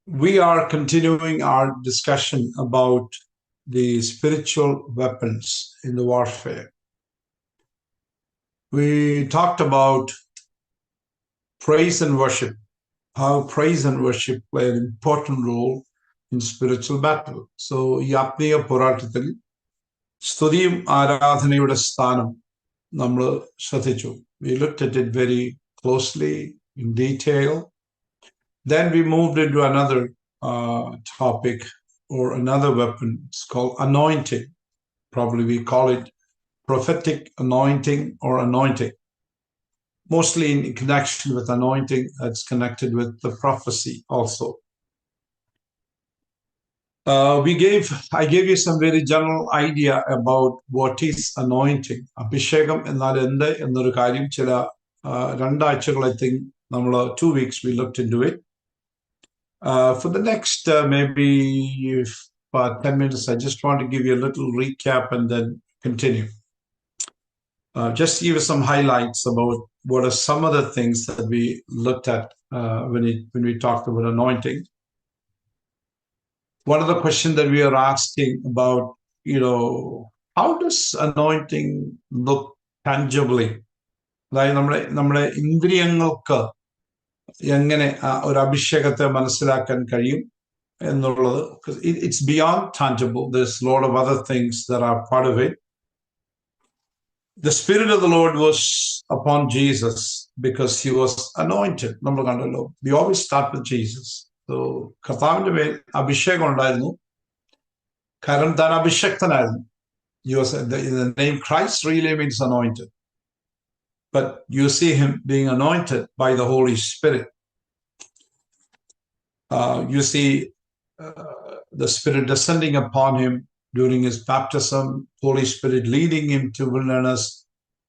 We are continuing our discussion about the spiritual weapons in the warfare. We talked about praise and worship, how praise and worship play an important role in spiritual battle. So, ഈ ആത്മീയ പോരാട്ടത്തിൽ സ്തുതിയും ആരാധനയുടെ സ്ഥാനം നമ്മൾ ശ്രദ്ധിച്ചു. We looked at it very closely in detail. Then we moved into another topic or another weapon. It's called anointing. Probably we call it prophetic anointing or anointing. Mostly in connection with anointing, that's connected with the prophecy also. I gave you some very general idea about what is anointing. Abhishekam ennal endu ennoru karyam chila രണ്ടാഴ്ചകൾ I think 2 weeks we looked into it. For the next maybe 10 minutes, I just want to give you a little recap and then continue. Just to give you some highlights about what are some of the things that we looked at when we talked about anointing. One of the questions that we are asking about, how does anointing look tangibly? അതായത് നമ്മുടെ ഇന്ദ്രിയങ്ങൾക്ക് എങ്ങനെ ഒരു അഭിഷേകത്തെ മനസ്സിലാക്കാൻ കഴിയും എന്നുള്ളത്. It's beyond tangible. There's a lot of other things that are part of it. The Spirit of the Lord was upon Jesus because he was anointed. We always start with Jesus. So, കർത്താവിന്റെ മേൽ അഭിഷേകം ഉണ്ടായിരുന്നു, കാരണം താൻ അഭിഷക്തനായിരുന്നു. The name Christ really means anointed. But you see him being anointed by the Holy Spirit. You see the Spirit descending upon him during his baptism, Holy Spirit leading him to wilderness,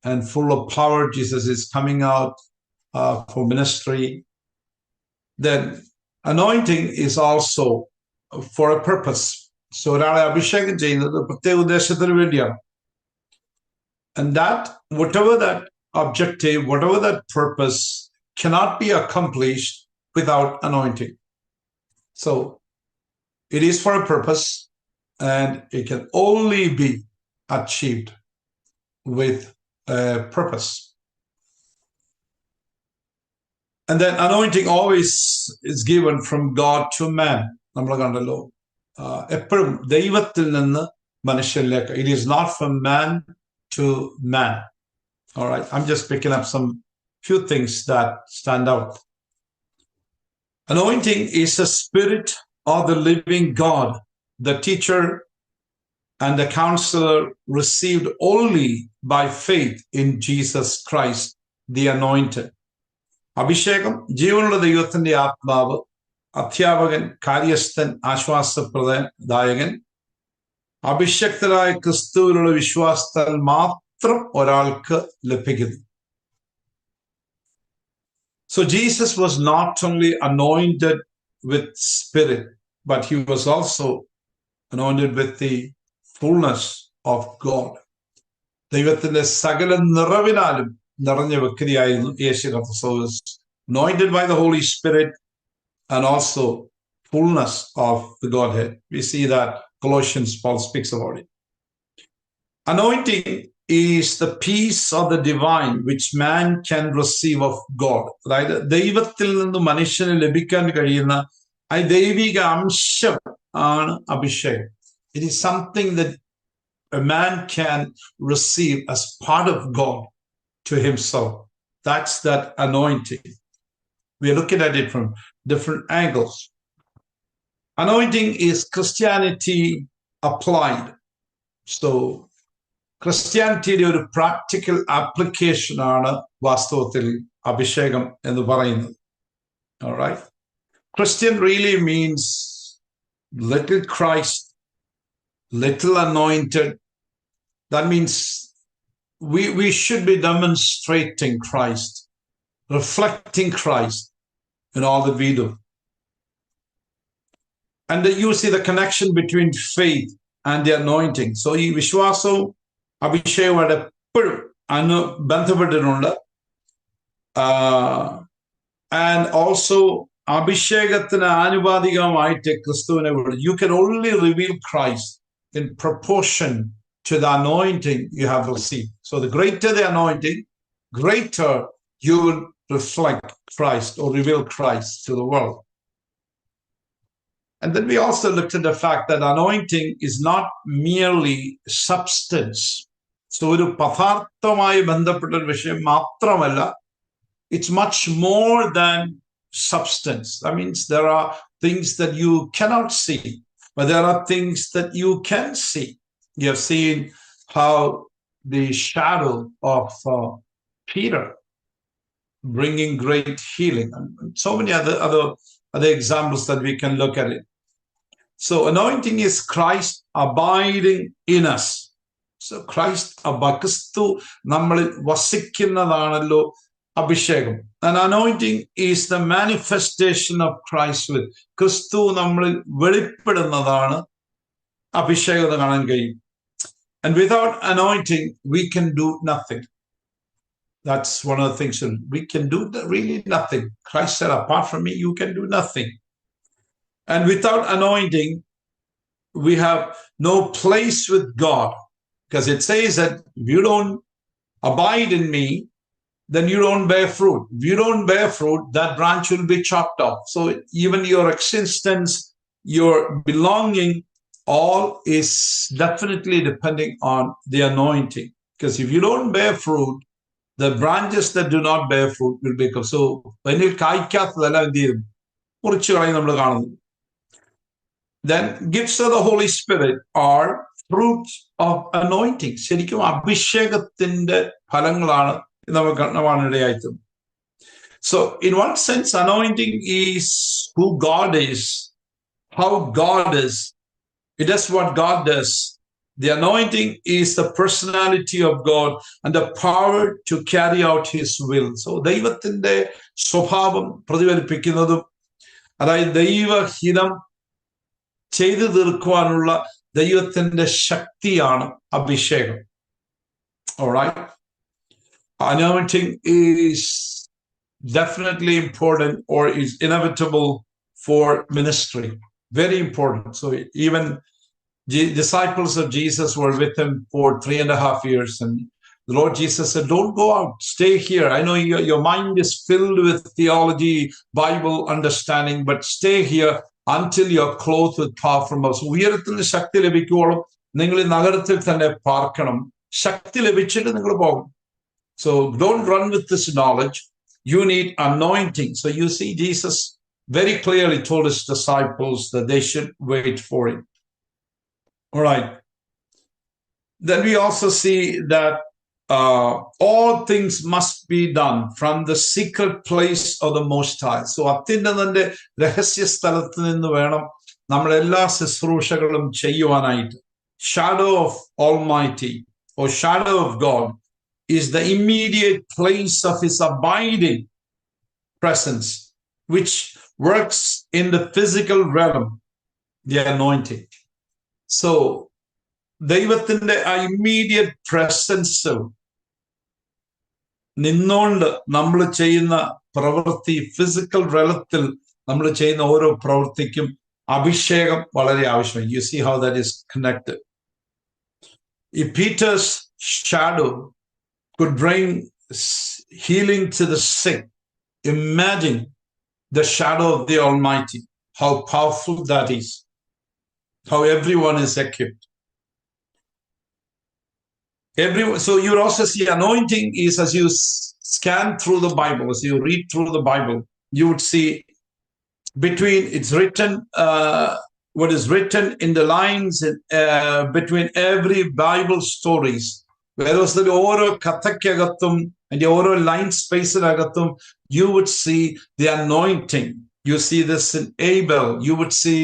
and full of power, Jesus is coming out for ministry. Then anointing is also for a purpose. So ഒരാളെ അഭിഷേകം ചെയ്യുന്നത് പ്രത്യേക ഉദ്ദേശത്തിന് വേണ്ടിയാണ്. And that, whatever that objective, whatever that purpose, cannot be accomplished without anointing. So it is for a purpose, and it can only be achieved with a purpose. And then anointing always is given from God to man. എപ്പോഴും ദൈവത്തിൽ നിന്ന് മനുഷ്യനിലേക്ക്. It is not from man to man. All right, I'm just picking up some few things that stand out. Anointing is the Spirit of the living God, the teacher and the counselor received only by faith in Jesus Christ, the anointed. അഭിഷേകം ജീവനുള്ള ദൈവത്തിന്റെ ആത്മാവ്, അധ്യാപകൻ, കാര്യസ്ഥൻ, ആശ്വാസപ്രദായകൻ, അഭിഷക്തരായ ക്രിസ്തുവിലുള്ള വിശ്വാസത്താൽ മാത്രം ഒരാൾക്ക് ലഭിക്കുന്നു. So Jesus was not only anointed with Spirit, but he was also anointed with the fullness of God. ദൈവത്തിന്റെ സകല നിറവിനാലും നിറഞ്ഞ വ്യക്തിയായിരുന്നു യേശു കർത്താവ്. So anointed by the Holy Spirit and also fullness of the Godhead. We see that Colossians, Paul speaks about it. Anointing is the peace of the divine which man can receive of God. അതായത് ദൈവത്തിൽ നിന്ന് മനുഷ്യന് ലഭിക്കാൻ കഴിയുന്ന ആ ദൈവിക അംശം ആണ് അഭിഷേകം. It is something that a man can receive as part of God to himself. That's that anointing. We are looking at it from different angles. Anointing is Christianity applied. So ക്രിസ്ത്യാനിറ്റിയുടെ ഒരു പ്രാക്ടിക്കൽ ആപ്ലിക്കേഷൻ ആണ് വാസ്തവത്തിൽ അഭിഷേകം എന്ന് പറയുന്നത്. All right? Christian really means little Christ, little anointed. That means we should be demonstrating Christ, reflecting Christ in all that we do. And then you see the connection between faith and the anointing. So ഈ വിശ്വാസവും അഭിഷേകമായിട്ട് എപ്പോഴും ബന്ധപ്പെട്ടിട്ടുണ്ട്. And also അഭിഷേകത്തിന് ആനുപാതികമായിട്ട് ക്രിസ്തുവിനെ വിടും. You can only reveal Christ in proportion to the anointing you have received. So the greater the anointing, greater you will reflect Christ or reveal Christ to the world. And then we also looked at the fact that anointing is not merely substance. So ഒരു പദാർത്ഥവുമായി ബന്ധപ്പെട്ട ഒരു വിഷയം മാത്രമല്ല, it's much more than substance. That means there are things that you cannot see, but there are things that you can see. You have seen how the shadow of Peter bringing great healing, and so many other examples that we can look at it. So anointing is Christ abiding in us. So Christ ക്രിസ്തു നമ്മളിൽ വസിക്കുന്നതാണല്ലോ അഭിഷേകം. And anointing is the manifestation of Christ with. ക്രിസ്തു നമ്മളിൽ വെളിപ്പെടുന്നതാണ് അഭിഷേകം എന്ന് കാണാൻ കഴിയും. And without anointing, we can do nothing. That's one of the things. We can do really nothing. Christ said, apart from me, you can do nothing. And without anointing, we have no place with God. Because it says that if you don't abide in me, then you don't bear fruit. If you don't bear fruit, that branch will be chopped off. So even your existence, your belonging, all is definitely depending on the anointing. Because if you don't bear fruit, the branches that do not bear fruit will become. So when you then gifts of the Holy Spirit are fruits of anointing. ശരിക്കും അഭിഷേകത്തിന്റെ ഫലങ്ങളാണ് നമുക്ക് കാണാനിടയായിട്ടും. So in one sense, anointing is who God is, how God is. It is what God does. The anointing is the personality of God and the power to carry out his will. So ദൈവത്തിന്റെ സ്വഭാവം പ്രതിഫലിപ്പിക്കുന്നതും, അതായത് ദൈവഹിതം ചെയ്തു തീർക്കുവാനുള്ള ദൈവത്തിന്റെ ശക്തിയാണ് അഭിഷേകം. All right. Anointing is definitely important, or is inevitable for ministry. Very important. So even disciples of Jesus were with him for 3.5 years, and the Lord Jesus said, don't go out, stay here. I know your mind is filled with theology, Bible understanding, but stay here until you are clothed with power from us. ഉയരത്തിന് ശക്തി ലഭിക്കുവോളം നിങ്ങൾ ഈ നഗരത്തിൽ തന്നെ പാർക്കണം. ശക്തി ലഭിച്ചിട്ട് നിങ്ങൾ പോകും. So don't run with this knowledge. You need anointing. So you see, Jesus very clearly told his disciples that they should wait for it. All right. Then we also see that all things must be done from the secret place of the Most High. So അത്യുന്നതന്റെ രഹസ്യ സ്ഥലത്ത് നിന്ന് വേണം നമ്മൾ എല്ലാ ശുശ്രൂഷകളും ചെയ്യുവാനായിട്ട്. Shadow of Almighty or shadow of God is the immediate place of his abiding presence, which works in the physical realm, the anointing. So ദൈവത്തിന്റെ ആ ഇമ്മീഡിയറ്റ് പ്രസൻസ് നിന്നുകൊണ്ട് നമ്മൾ ചെയ്യുന്ന പ്രവൃത്തി, ഫിസിക്കൽ റലത്തിൽ നമ്മൾ ചെയ്യുന്ന ഓരോ പ്രവൃത്തിക്കും അഭിഷേകം വളരെ ആവശ്യമാണ്. You see how that is connected. If Peter's shadow could bring healing to the sick, imagine the shadow of the Almighty, how powerful that is, how everyone is equipped. So you also see anointing is, as you scan through the Bible, as you read through the Bible, you would see between, it's written, what is written in the lines between every Bible stories. Whereas the ഓരോ കഥയ്ക്കകത്തും അതിന്റെ ഓരോ line സ്പേസിനകത്തും you would see the anointing. You see this in Abel. You would see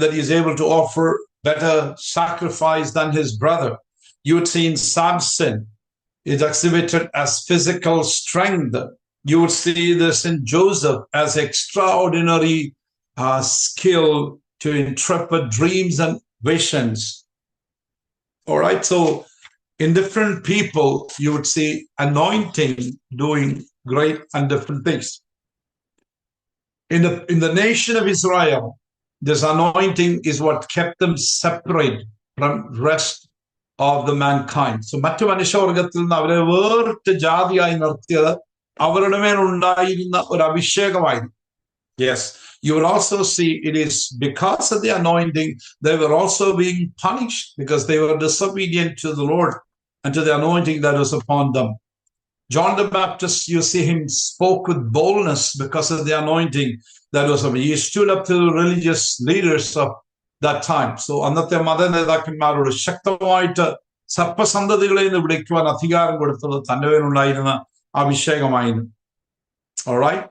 that he's able to offer better sacrifice than his brother. You would see in Samson, it's exhibited as physical strength. You would see this in Joseph as extraordinary skill to interpret dreams and visions. All right, so in different people, you would see anointing doing great and different things. In the nation of Israel, this anointing is what kept them separate from rest of the mankind. So മറ്റു മനുഷ്യവർഗത്തിൽ നിന്ന് അവരെ വേറിട്ട് ജാതിയായി നിർത്തിയത് അവരുടെ മേലുണ്ടായിരുന്ന ഒരു അഭിഷേകമായിരുന്നു. Yes, you will also see it is because of the anointing they were also being punished because they were disobedient to the Lord and to the anointing that was upon them. John the Baptist, you see him spoke with boldness because of the anointing that was upon him. He stood up to the religious leaders of that time. So അന്നത്തെ മതനേതാക്കന്മാരോട് ശക്തമായിട്ട് സർപ്പസന്തതികളെ എന്ന് വിളിക്കുവാൻ അധികാരം കൊടുത്തത് തന്റെ മേലുണ്ടായിരുന്ന അഭിഷേകമായിരുന്നു. All right.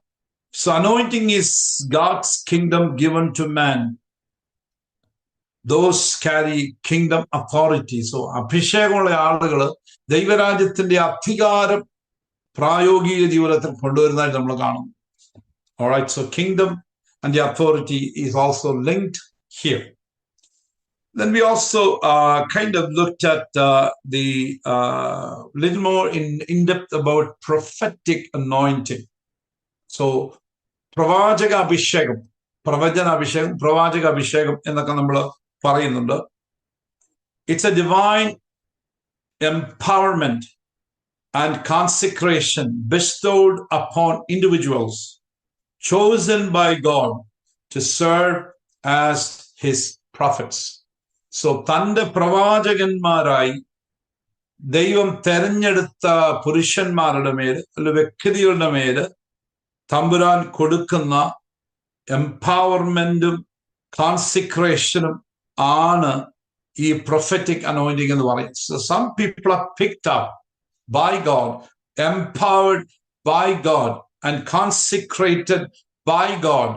So anointing is God's kingdom given to man. Those carry kingdom authority. So അഭിഷേകമുള്ള ആളുകൾ ദൈവരാജ്യത്തിന്റെ അധികാരം പ്രായോഗിക ജീവിതത്തിൽ കൊണ്ടുവരുന്നതായിട്ട് നമ്മൾ കാണും. All right, so kingdom and the authority is also linked here. Then we also kind of looked at the little more in depth about prophetic anointing. So പ്രവാചക അഭിഷേകം, പ്രവചന അഭിഷേകം, പ്രവാചക അഭിഷേകം എന്നൊക്കെ നമ്മൾ പറയുന്നുണ്ട്. It's a divine empowerment and consecration bestowed upon individuals chosen by God to serve as his prophets. So തന്റെ പ്രവാചകന്മാരായി ദൈവം തെരഞ്ഞെടുത്ത പുരുഷന്മാരുടെ മേൽ അല്ലെങ്കിൽ വ്യക്തികളുടെ മേൽ തമ്പുരാൻ കൊടുക്കുന്ന എംപവർമെന്റും കോൺസിക്രേഷനും ആണ് ഈ പ്രൊഫറ്റിക് അനോയിന്റിംഗ് എന്ന് പറയും. So some people are picked up by God, empowered by God, and consecrated by God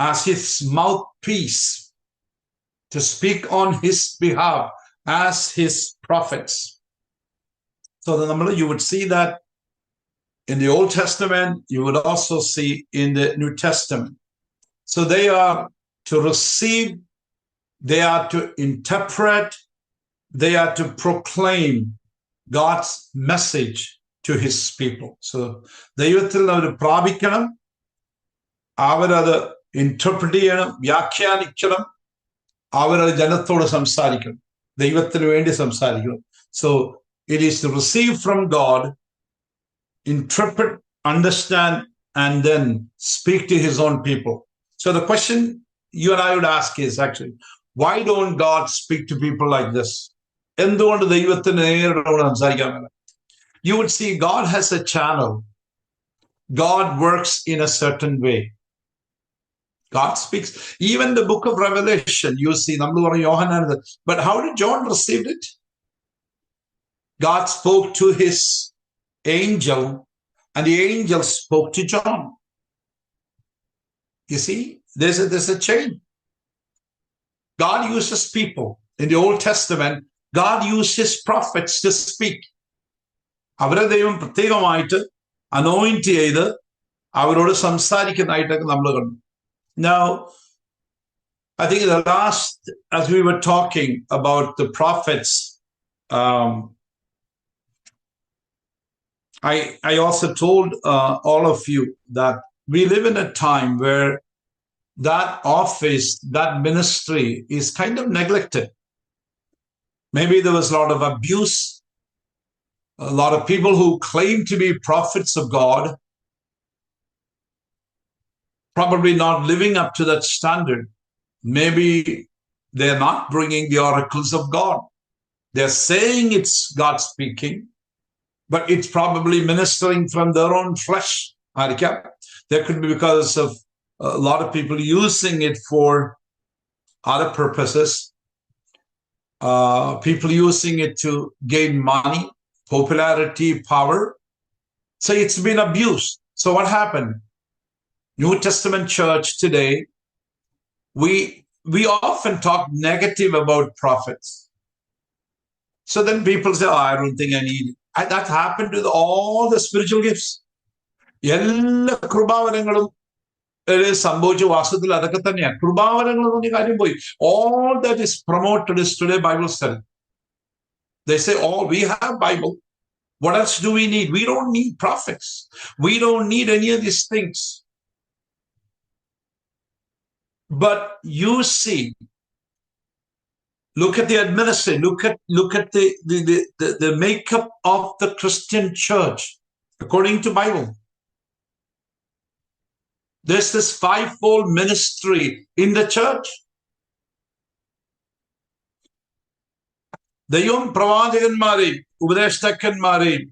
as his mouthpiece to speak on his behalf as his prophets. So you would see that in the Old Testament, you would also see in the New Testament. So they are to receive, they are to interpret, they are to proclaim God's message to his people. So ദൈവത്തിൽ അവർ പ്രാപിക്കണം, അവരത് interpret ചെയ്യണം, വ്യാഖ്യാനിക്കണം, അവരത് ജനത്തോട് സംസാരിക്കണം, ദൈവത്തിന് വേണ്ടി സംസാരിക്കണം. So it is to receive from God, interpret, understand, and then speak to his own people. So the question you and I would ask is actually, why don't God speak to people like this? എന്തുകൊണ്ട് ദൈവത്തിന് നേരിട്ട് സംസാരിക്കാൻ? You would see God has a channel. God works in a certain way. God speaks. Even the book of Revelation, you see, but how did John receive it? God spoke to his angel, and the angel spoke to John. You see, there's a chain. God uses people. In the Old Testament, God used his prophets to speak. അവരെ ദൈവം പ്രത്യേകമായിട്ട് anoint ചെയ്ത് അവരോട് സംസാരിക്കുന്നതായിട്ടൊക്കെ നമ്മൾ കണ്ടു. Now, I think the last, as we were talking about the prophets, I also told all of you that we live in a time where that office, that ministry is kind of neglected. Maybe there was a lot of abuse, a lot of people who claim to be prophets of God, probably not living up to that standard. Maybe they're not bringing the oracles of God. They're saying it's God speaking, but it's probably ministering from their own flesh. There could be because of a lot of people using it for other purposes. People using it to gain money, popularity, power. So it's been abused. So what happened? New Testament church today, we often talk negative about prophets. So then people say, oh, I don't think I need it. And that happened with all the spiritual gifts. എല്ലാ കൃപാവരങ്ങളും സംഭവിച്ച വാസ്തവത്തിൽ അതൊക്കെ തന്നെയാണ്. കൃപാവരങ്ങൾ എന്നീ കാര്യം പോയി. All that is promoted is today Bible study. They say, oh, we have Bible. What else do we need? We don't need prophets. We don't need any of these things. But you see, look at the administration, look at the makeup of the Christian church according to Bible. There's this fivefold ministry in the church. ദൈവം പ്രവാചകന്മാരെയും ഉപദേഷ്ടാക്കന്മാരെയും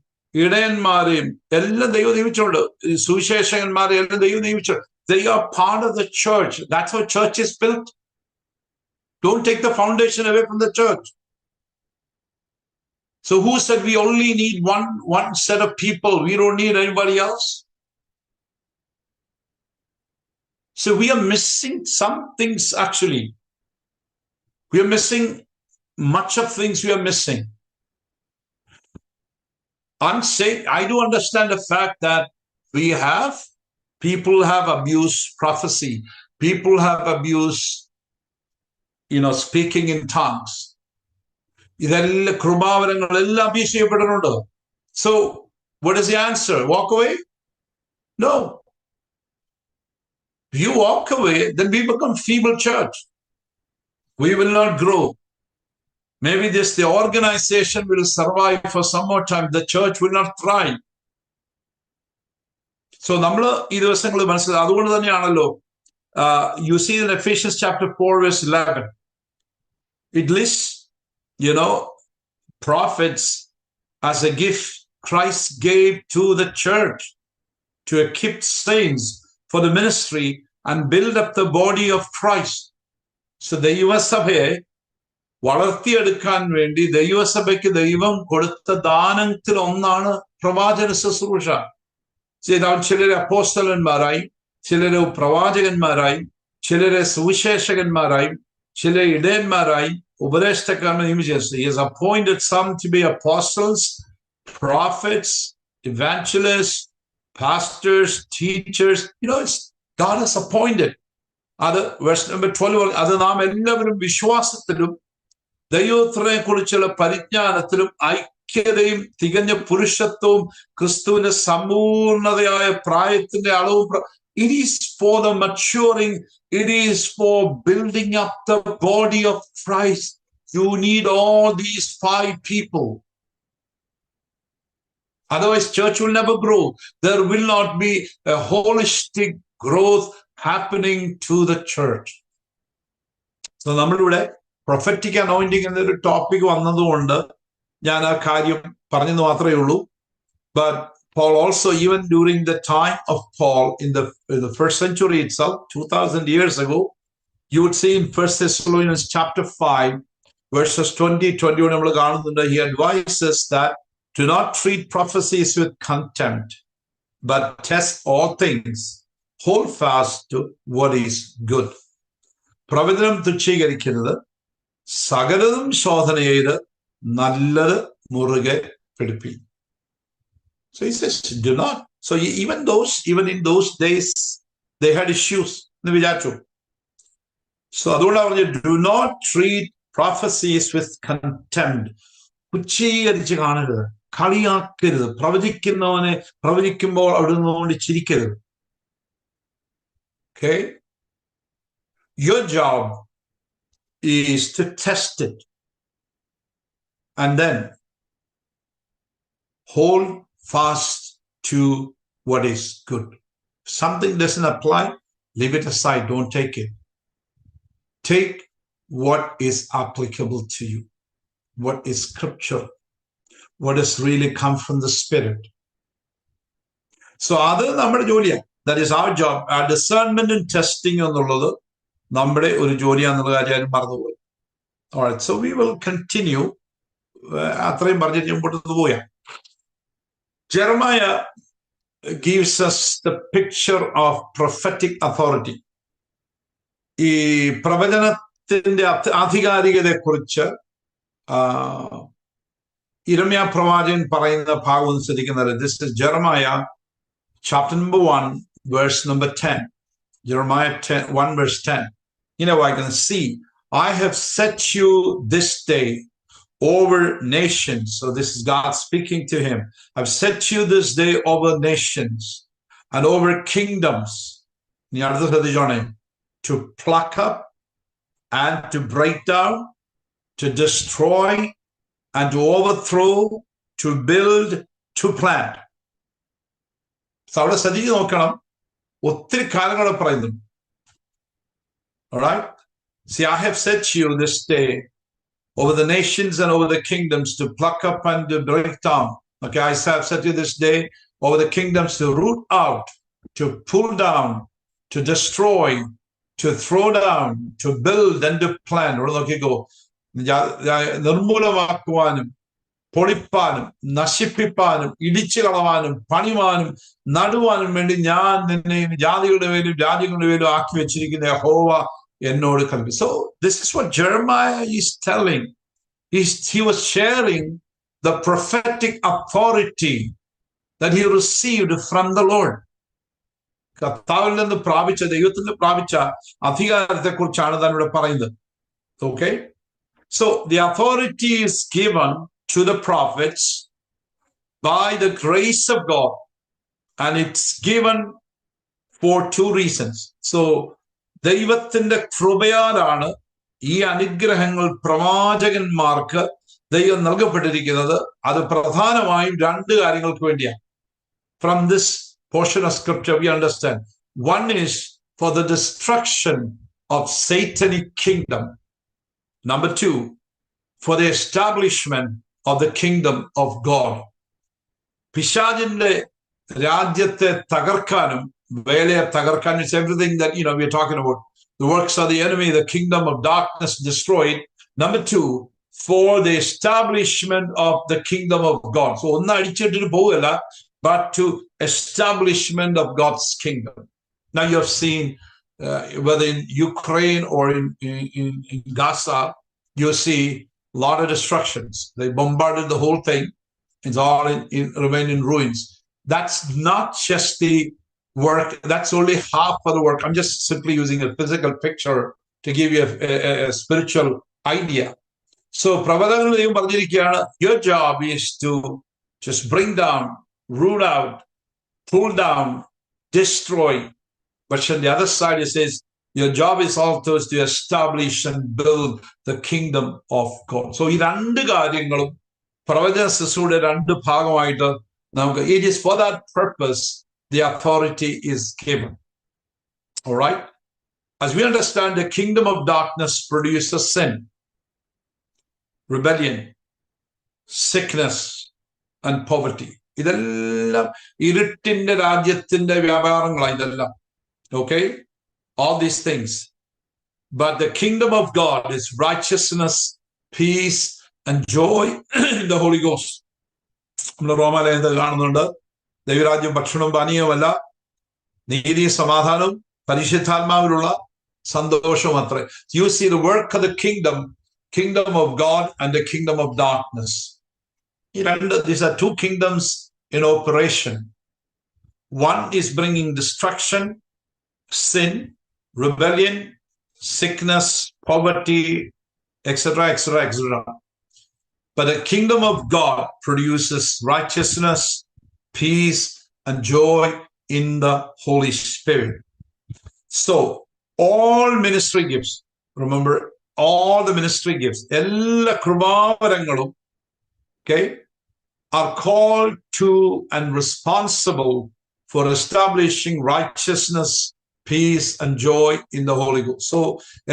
ഇടയന്മാരെയും എല്ലാം ദൈവം നിയമിച്ചുണ്ട്. സുവിശേഷകന്മാരെ എല്ലാം ദൈവം നിയമിച്ചുണ്ട്. They are part of the church. That's how church is built. Don't take the foundation away from the church. So who said we only need one set of people? We don't need anybody else. So we are missing some things actually. We are missing much of things we are missing. I'm saying, I do understand the fact that people have abused prophecy. People have abused, speaking in tongues. ഇതെല്ലാം കൃപാവരങ്ങളെല്ലാം abuse ചെയ്യപ്പെടുന്നുണ്ട്. So what is the answer? Walk away? No. If you walk away, then we become feeble church. We will not grow. Maybe the organization will survive for some more time. The church will not thrive. So നമ്മൾ ഈ ദിവസങ്ങൾ മനസ്സിലാക്കുക. അതുകൊണ്ട് തന്നെയാണല്ലോ you see in Ephesians chapter 4 verse 11, it lists, prophets as a gift Christ gave to the church to equip saints for the ministry and build up the body of Christ. So ദൈവസഭയെ വളർത്തിയെടുക്കാൻ വേണ്ടി ദൈവസഭയ്ക്ക് ദൈവം കൊടുത്ത ദാനത്തിൽ ഒന്നാണ് പ്രവാചന ശുശ്രൂഷ. ചിലരെ അപ്പോസ്തലന്മാരായി, ചിലരെ പ്രവാചകന്മാരായി, ചിലരെ സുവിശേഷകന്മാരായി, ചില ഇടയന്മാരായി, ഉപദേഷ്ടാക്കന്മാരെ നിയമിച്ചു. He has appointed some to be apostles, prophets, evangelists, pastors, teachers. God has appointed. അത് verse number 12, അത് നാം എല്ലാവരും വിശ്വാസത്തിലും ദൈവത്തിനെ കുറിച്ചുള്ള പരിജ്ഞാനത്തിലും ഐക്യതയും തികഞ്ഞ പുരുഷത്വവും ക്രിസ്തുവിന്റെ സമ്പൂർണതയായ പ്രായത്തിന്റെ അളവും. It is for the maturing. It is for building up the body of Christ. You need all these 5 people. Otherwise, church will never grow. There will not be a holistic growth happening to the church. So, നമ്മളിവിടെ prophetic anointing എന്നൊരു topic വന്നതുകൊണ്ട് ഞാൻ ആ കാര്യം പറഞ്ഞെന്ന് മാത്രമേ ഉള്ളൂ. But Paul also, even during the time of Paul in the first century itself, 2000 years ago, you would see in 1 Thessalonians chapter 5, verses 20-21, he advises that do not treat prophecies with contempt, but test all things. Hold fast to what is good. പ്രവചനം തുച്ഛീകരിക്കരുത്, സകലതും ശോധന ചെയ്ത് നല്ലത് മുറുകെ പിടിപ്പി. So he says, do not. So even in those days, they had issues. So do not treat prophecies with contempt. പുച്ഛീകരിച്ച് കാണരുത്, കളിയാക്കരുത്. പ്രവചിക്കുമ്പോൾ അവിടെ നിന്നുകൊണ്ട് ചിരിക്കരുത്. Okay? Your job is to test it and then hold fast to what is good. If something doesn't apply, leave it aside. Don't take it. Take what is applicable to you, what is scripture, what has really come from the Spirit. So അത് നമ്മുടെ ജോലിയാണ്. That is our job. Our discernment and testing എന്നുള്ളത് നമ്മുടെ ഒരു ജോലിയാണെന്നുള്ള കാര്യം മറന്നുപോയി. Alright, so we will continue. അത്രയും പറഞ്ഞിട്ട് മുമ്പോട്ട് പോയാൽ Jeremiah gives us the picture of prophetic authority. ഈ പ്രവചനത്തിന്റെ ആധികാരികതയെക്കുറിച്ച് ഇരമ്യാ പ്രവാചകൻ പറയുന്ന ഭാഗം ശ്രദ്ധിക്കുന്നത്. This is Jeremiah chapter number 1, verse number 10. Jeremiah 1 verse 10. I can see, I have set you this day over nations. So this is God speaking to him. I've set you this day over nations and over kingdoms. to pluck up and to break down, to destroy and to overthrow, to build, to plant. So അവിടെ ശ്രദ്ധിച്ച് നോക്കണം, ഒത്തിരി കാര്യങ്ങൾ പറയുന്നു. All right? See, I have set you this day over the nations and over the kingdoms to pluck up and to break down. Okay, I have set you this day over the kingdoms to root out, to pull down, to destroy, to throw down, to build and to plant. ഇവിടെ നോക്കിക്കോ, നിർമൂലമാക്കുവാനും പൊളിപ്പാനും നശിപ്പിപ്പാനും ഇടിച്ചു കളവാനും പണിവാനും നടുവാനും വേണ്ടി ഞാൻ നിന്നെ ജാതികളുടെ മേലും രാജ്യങ്ങളുടെ മേലും ആക്കി വെച്ചിരിക്കുന്ന യഹോവ എന്നോട് കൽപ്പി. So this is what Jeremiah is telling. He was sharing the prophetic authority that he received from the Lord. കർത്താവിൽ നിന്ന് പ്രാപിച്ച, ദൈവത്തിൽ നിന്ന് പ്രാപിച്ച അധികാരത്തെ കുറിച്ചാണ് താൻ ഇവിടെ പറയുന്നത്. Okay? So the authority is given to the prophets by the grace of God, and it's given for two reasons. So ദൈവത്തിന്റെ കൃപയാലാണ് ഈ അനുഗ്രഹങ്ങൾ പ്രവാചകന്മാർക്ക് ദൈവം നൽകപ്പെട്ടിരിക്കുന്നത്. അത് പ്രധാനമായും രണ്ട് കാര്യങ്ങൾക്ക് വേണ്ടിയാണ്. From this portion of scripture we understand, one is for the destruction of satanic kingdom. Number two, for the establishment of the kingdom of God. പിശാചിന്റെ രാജ്യത്തെ തകർക്കാനും വേലയെ തകർക്കാനും, it's everything that we're talking about. The works of the enemy, the kingdom of darkness destroyed. Number two, for the establishment of the kingdom of God. So ഒന്ന് അടിച്ചിട്ട് പോവുകയല്ല, but to establishment of God's kingdom. Now you have seen whether in Ukraine or in Gaza, you see a lot of destructions. They bombarded the whole thing. It's all remained in ruins. That's not just the work. That's only half of the work. I'm just simply using a physical picture to give you a spiritual idea. So പ്രവചനങ്ങൾ ദൈവം പറഞ്ഞിരിക്കുകയാണ്, your job is to just bring down, root out, pull down, destroy. But on the other side it says, your job is also to establish and build the kingdom of God. So ഈ രണ്ട് കാര്യങ്ങളും പ്രവചന ശുശ്രൂഷയുടെ രണ്ട് ഭാഗമായിട്ട് നമുക്ക്, it is for that purpose the authority is given. All right? As we understand, the kingdom of darkness produces sin, rebellion, sickness, and poverty. ഇതെല്ലാം ഇരുട്ടിന്റെ രാജ്യത്തിന്റെ വ്യാപാരങ്ങളാണ് ഇതെല്ലാം. Okay? All these things. But the kingdom of God is righteousness, peace, and joy in the Holy Ghost. നമ്മൾ റോമാലയത്തിൽ കാണുന്നുണ്ട്, ദൈവരാജ്യം ഭക്ഷണവും പാനീയവുമല്ല, നീതി സമാധാനവും പരിശുദ്ധാത്മാവിലുള്ള സന്തോഷവും അത്രേ. You see the work of the kingdom of God and the kingdom of darkness. These are two kingdoms in operation. One is bringing destruction, sin, rebellion, sickness, poverty, etc., etc., etc. But the kingdom of God produces righteousness, peace, and joy in the Holy Spirit. So all ministry gifts, remember, all the ministry gifts, എല്ലാ കൃപാവരങ്ങളും, okay, are called to and responsible for establishing righteousness, peace, and joy in the Holy Ghost. So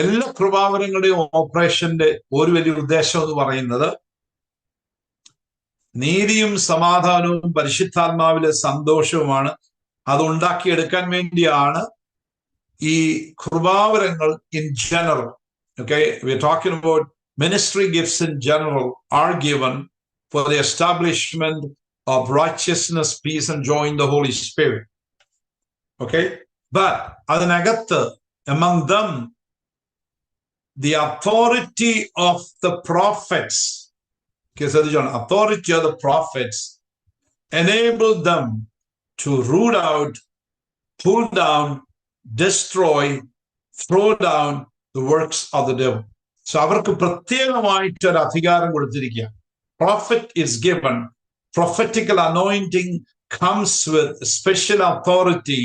എല്ലാ കൃപാവരങ്ങളുടെയും ഓപ്പറേഷന്റെ ഒരു വലിയ ഉദ്ദേശം എന്ന് പറയുന്നത് നീതിയും സമാധാനവും പരിശുദ്ധാത്മാവിലെ സന്തോഷവുമാണ്. അത് ഉണ്ടാക്കിയെടുക്കാൻ വേണ്ടിയാണ് ഈ കൃപാവരങ്ങൾ in general. Okay, we're talking about ministry gifts in general are given for the establishment of righteousness, peace, and joy in the Holy Spirit. Okay, but അതിനകത്ത്, among them, the authority of the prophets, authority of the prophets enabled them to root out, pull down, destroy, throw down the works of the devil. So അവർക്ക് പ്രത്യേകമായിട്ടൊരു അധികാരം കൊടുത്തിരിക്കുക. Prophet is given, prophetical anointing comes with special authority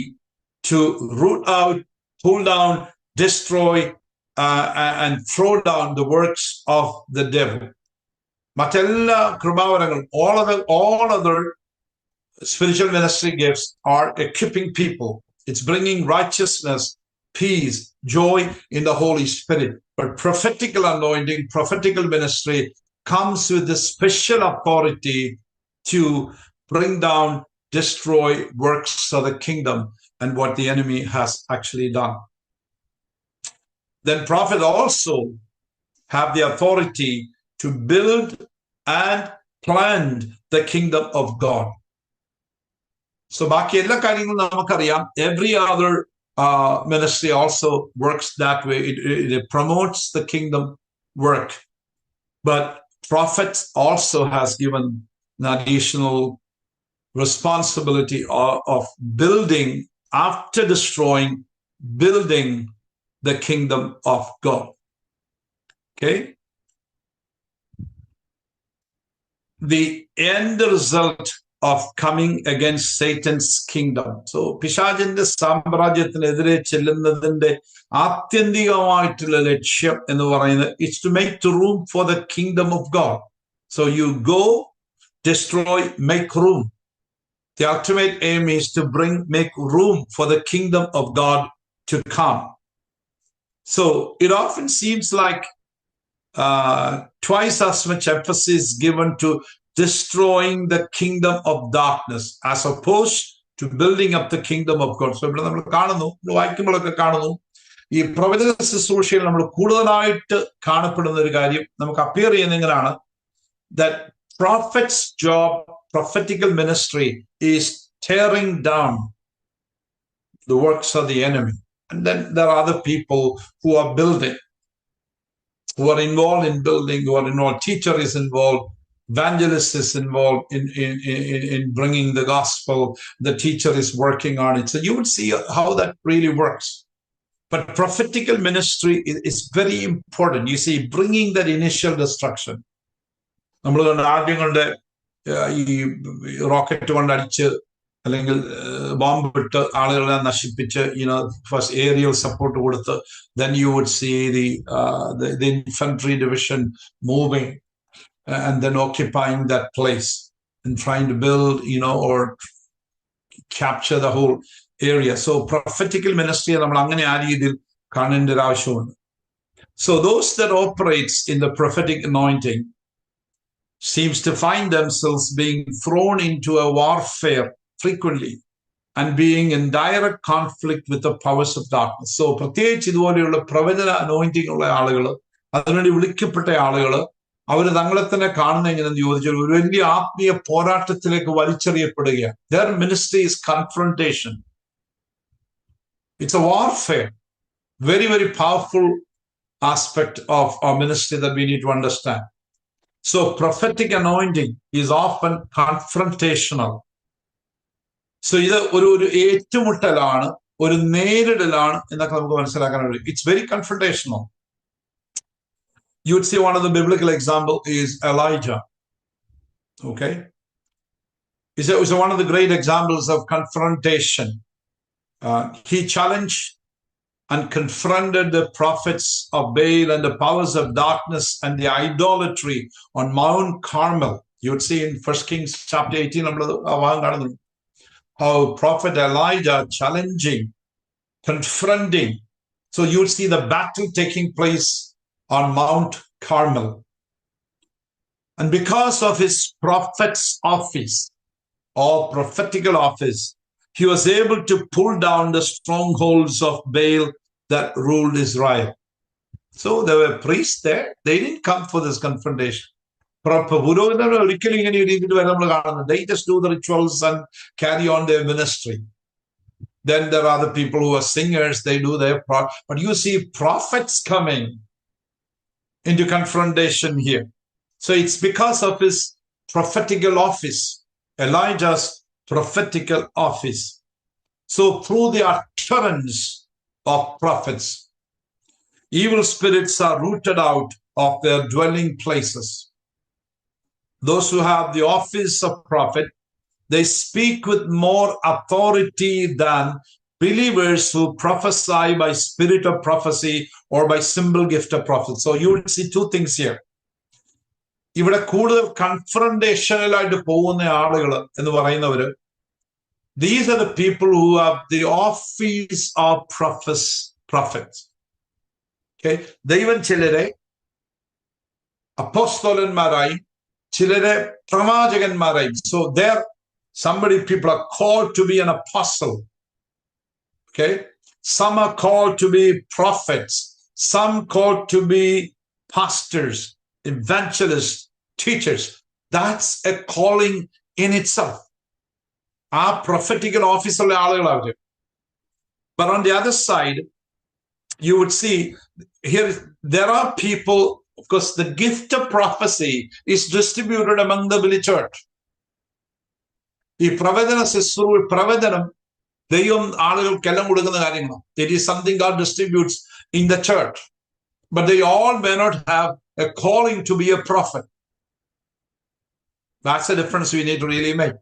to root out, pull down, destroy and throw down the works of the devil. മറ്റെല്ലാ കൃപാവരങ്ങളും, all other spiritual ministry gifts are equipping people. It's bringing righteousness, peace, joy in the Holy Spirit. But prophetical anointing, prophetical ministry comes with the special authority to bring down, destroy works of the kingdom and what the enemy has actually done. Then prophet also have the authority to build and plant the kingdom of God. So ബാക്കി എല്ലാ കാര്യങ്ങളും നമുക്കറിയാം. Every other ministry also works that way. It promotes the kingdom work. But prophets also has given an additional responsibility of building, after destroying, building the kingdom of God. Okay? The end result of coming against Satan's kingdom. So പിശാചിന്റെ സാമ്രാജ്യത്തിനെതിരെ ചെല്ലുന്നതിന്റെ ആത്യന്തികമായിട്ടുള്ള ലക്ഷ്യം എന്ന് പറയുന്നത് is to make the room for the kingdom of God. So you go, destroy, make room. The ultimate aim is to make room for the kingdom of God to come. So it often seems like twice as much emphasis given to destroying the kingdom of darkness as opposed to building up the kingdom of God. So ഇവിടെ നമ്മൾ കാണുന്നു, വായിക്കുമ്പോഴൊക്കെ കാണുന്നു, ഈ പ്രവചന ശുശ്രൂഷയിൽ നമ്മൾ കൂടുതലായിട്ട് കാണപ്പെടുന്ന ഒരു കാര്യം നമുക്ക് അപ്പിയർ ചെയ്യുന്ന എങ്ങനെയാണ്, that prophet's job, prophetical ministry is tearing down the works of the enemy. And then there are other people who are building, who are involved in building, who are involved. Teacher is involved, evangelist is involved in bringing the gospel. The teacher is working on it. So you would see how that really works. But prophetical ministry is very important. You see, bringing that initial destruction. നമ്മൾ ആദ്യങ്ങളുടെ ഈ rocket കൊണ്ടടിച്ച് അല്ലെങ്കിൽ ബോംബിട്ട് ആളുകളെ നശിപ്പിച്ച്, first aerial support കൊടുത്ത്, then you would see the infantry division moving and then occupying that place and trying to build, or capture the whole area. So prophetical ministry നമ്മൾ അങ്ങനെ ആ രീതിയിൽ കാണേണ്ട ഒരു ആവശ്യമുണ്ട്. So those that operates in the prophetic anointing seems to find themselves being thrown into a warfare frequently and being in direct conflict with the powers of darkness. So പ്രത്യേകിച്ച് ഇതുപോലെയുള്ള പ്രവചന anointing ഉള്ള ആളുകൾ, അതിനുവേണ്ടി വിളിക്കപ്പെട്ട ആളുകൾ, അവർ തങ്ങളെ തന്നെ കാണുന്ന എങ്ങനെയെന്ന് ചോദിച്ചാൽ ഒരു വലിയ ആത്മീയ പോരാട്ടത്തിലേക്ക് വലിച്ചെറിയപ്പെടുകയാണ്. Their ministry is confrontation. It's a warfare. Very, very powerful aspect of our ministry that we need to understand. So prophetic anointing is often confrontational. So ഇത് ഒരു ഏറ്റുമുട്ടലാണ്, ഒരു നേരിടലാണ് എന്നൊക്കെ നമുക്ക് മനസ്സിലാക്കാൻ കഴിയും. It's very confrontational. You would see one of the biblical example is Elijah. Okay? It's one of the great examples of confrontation. He challenged and confronted the prophets of Baal and the powers of darkness and the idolatry on Mount Carmel. You would see in 1 Kings chapter 18, how Prophet Elijah challenging, confronting. So you would see the battle taking place on Mount Carmel. And because of his prophet's office or prophetical office, he was able to pull down the strongholds of Baal that ruled Israel. So there were priests there. They didn't come for this confrontation. They just do the rituals and carry on their ministry. Then there are the people who are singers. They do their part. But you see prophets coming into confrontation here. So it's because of his prophetical office, Elijah's prophetical office. So through the utterance of prophets, evil spirits are rooted out of their dwelling places. Those who have the office of prophet, they speak with more authority than believers who prophesy by spirit of prophecy or by simple gift of prophecy. So you will see two things here. ഇവിടെ കൂടുതൽ കൺഫ്രണ്ടേഷനലായിട്ട് പോകുന്ന ആളുകൾ എന്ന് പറയുന്നവര്, these are the people who have the office of prophets. Okay? ദൈവം ചിലരെ അപ്പോസ്തലന്മാരായി, ചിലരെ പ്രവാചകന്മാരായി. So there people are called to be an apostle. Okay? Some are called to be prophets. Some called to be pastors, evangelists, teachers. That's a calling in itself. Our prophetical office. But on the other side, you would see here there are people, of course, the gift of prophecy is distributed among the village church. Pravedanam, it is something God distributes in the church. But they all may not have a calling to be a prophet. That's the difference we need to really make.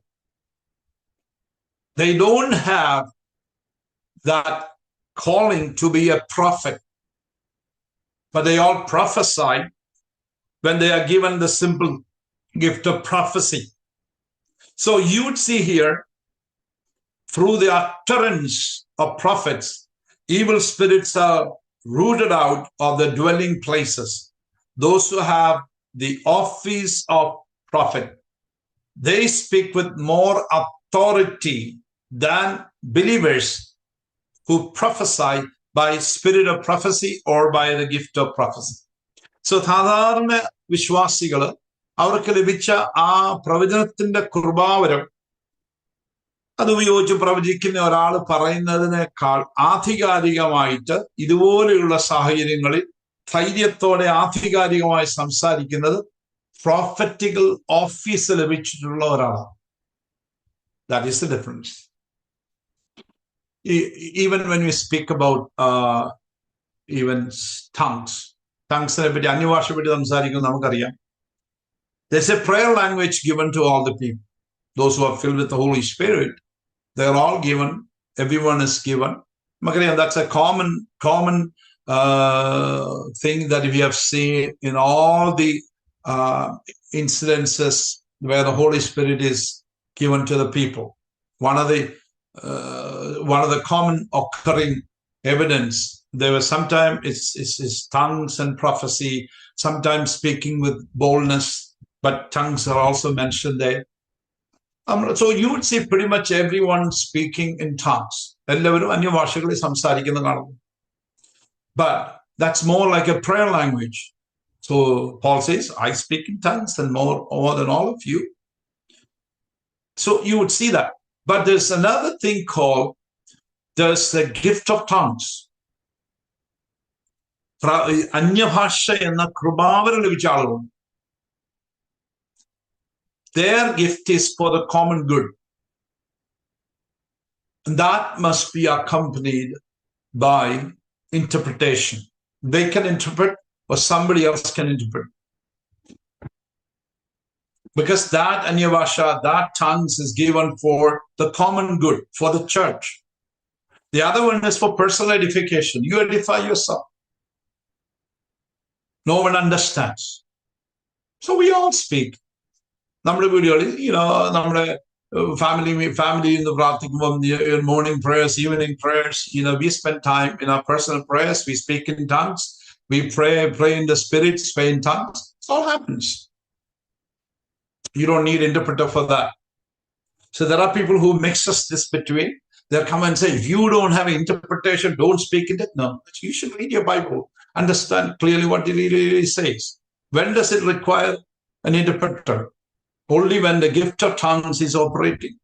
They don't have that calling to be a prophet, but they all prophesy when they are given the simple gift of prophecy. So you would see here, through the utterance of prophets, evil spirits are rooted out of the dwelling places. Those who have the office of prophet, they speak with more authority than believers who prophesy by spirit of prophecy or by the gift of prophecy. So സാധാരണ വിശ്വാസികൾ അവർക്ക് ലഭിച്ച ആ പ്രവചനത്തിന്റെ കൃപാവരം അതുപയോഗിച്ച് പ്രവചിക്കുന്ന ഒരാൾ പറയുന്നതിനേക്കാൾ ആധികാരികമായിട്ട് ഇതുപോലെയുള്ള സാഹചര്യങ്ങളിൽ ധൈര്യത്തോടെ ആധികാരികമായി സംസാരിക്കുന്നത് പ്രോഫറ്റിക്കൽ ഓഫീസ് ലഭിച്ചിട്ടുള്ള ഒരാളാണ്. That is the difference. Even when we speak about even tongues, tonguesനെ പറ്റി, അന്യഭാഷയെ പറ്റി സംസാരിക്കുന്നത് നമുക്കറിയാം. There's a prayer language given to all the people. Those who are filled with the Holy Spirit, they're all given. Everyone is given. That's a common thing that we have seen in all the incidences where the Holy Spirit is given to the people. One of the common occurring evidence, there was sometimes it's tongues and prophecy, sometimes speaking with boldness, but tongues are also mentioned there. So you would see pretty much everyone speaking in tongues. But that's more like a prayer language. So Paul says, I speak in tongues and more than all of you. So you would see that. But there's another thing called, there's the gift of tongues. അന്യഭാഷ എന്ന കൃപാവരം ലഭിച്ച ആളുകളുണ്ട്. Their gift is for the common good. And that must be accompanied by interpretation. They can interpret or somebody else can interpret. Because that Anyavasha, that tongues is given for the common good, for the church. The other one is for personal edification. You edify yourself. No one understands. So we all speak. നമ്മുടെ വീടുകളിൽ നമ്മുടെ family in the morning prayers, evening prayers, we spend time in our personal prayers. We speak in tongues. We pray in the spirit, pray in tongues. It all happens. You don't need interpreter for that. So there are people who mix us this between. They'll come and say, if you don't have interpretation, don't speak in it. No, you should read your Bible, understand clearly what it really says. When does it require an interpreter? Only when the gift of tongues is operating,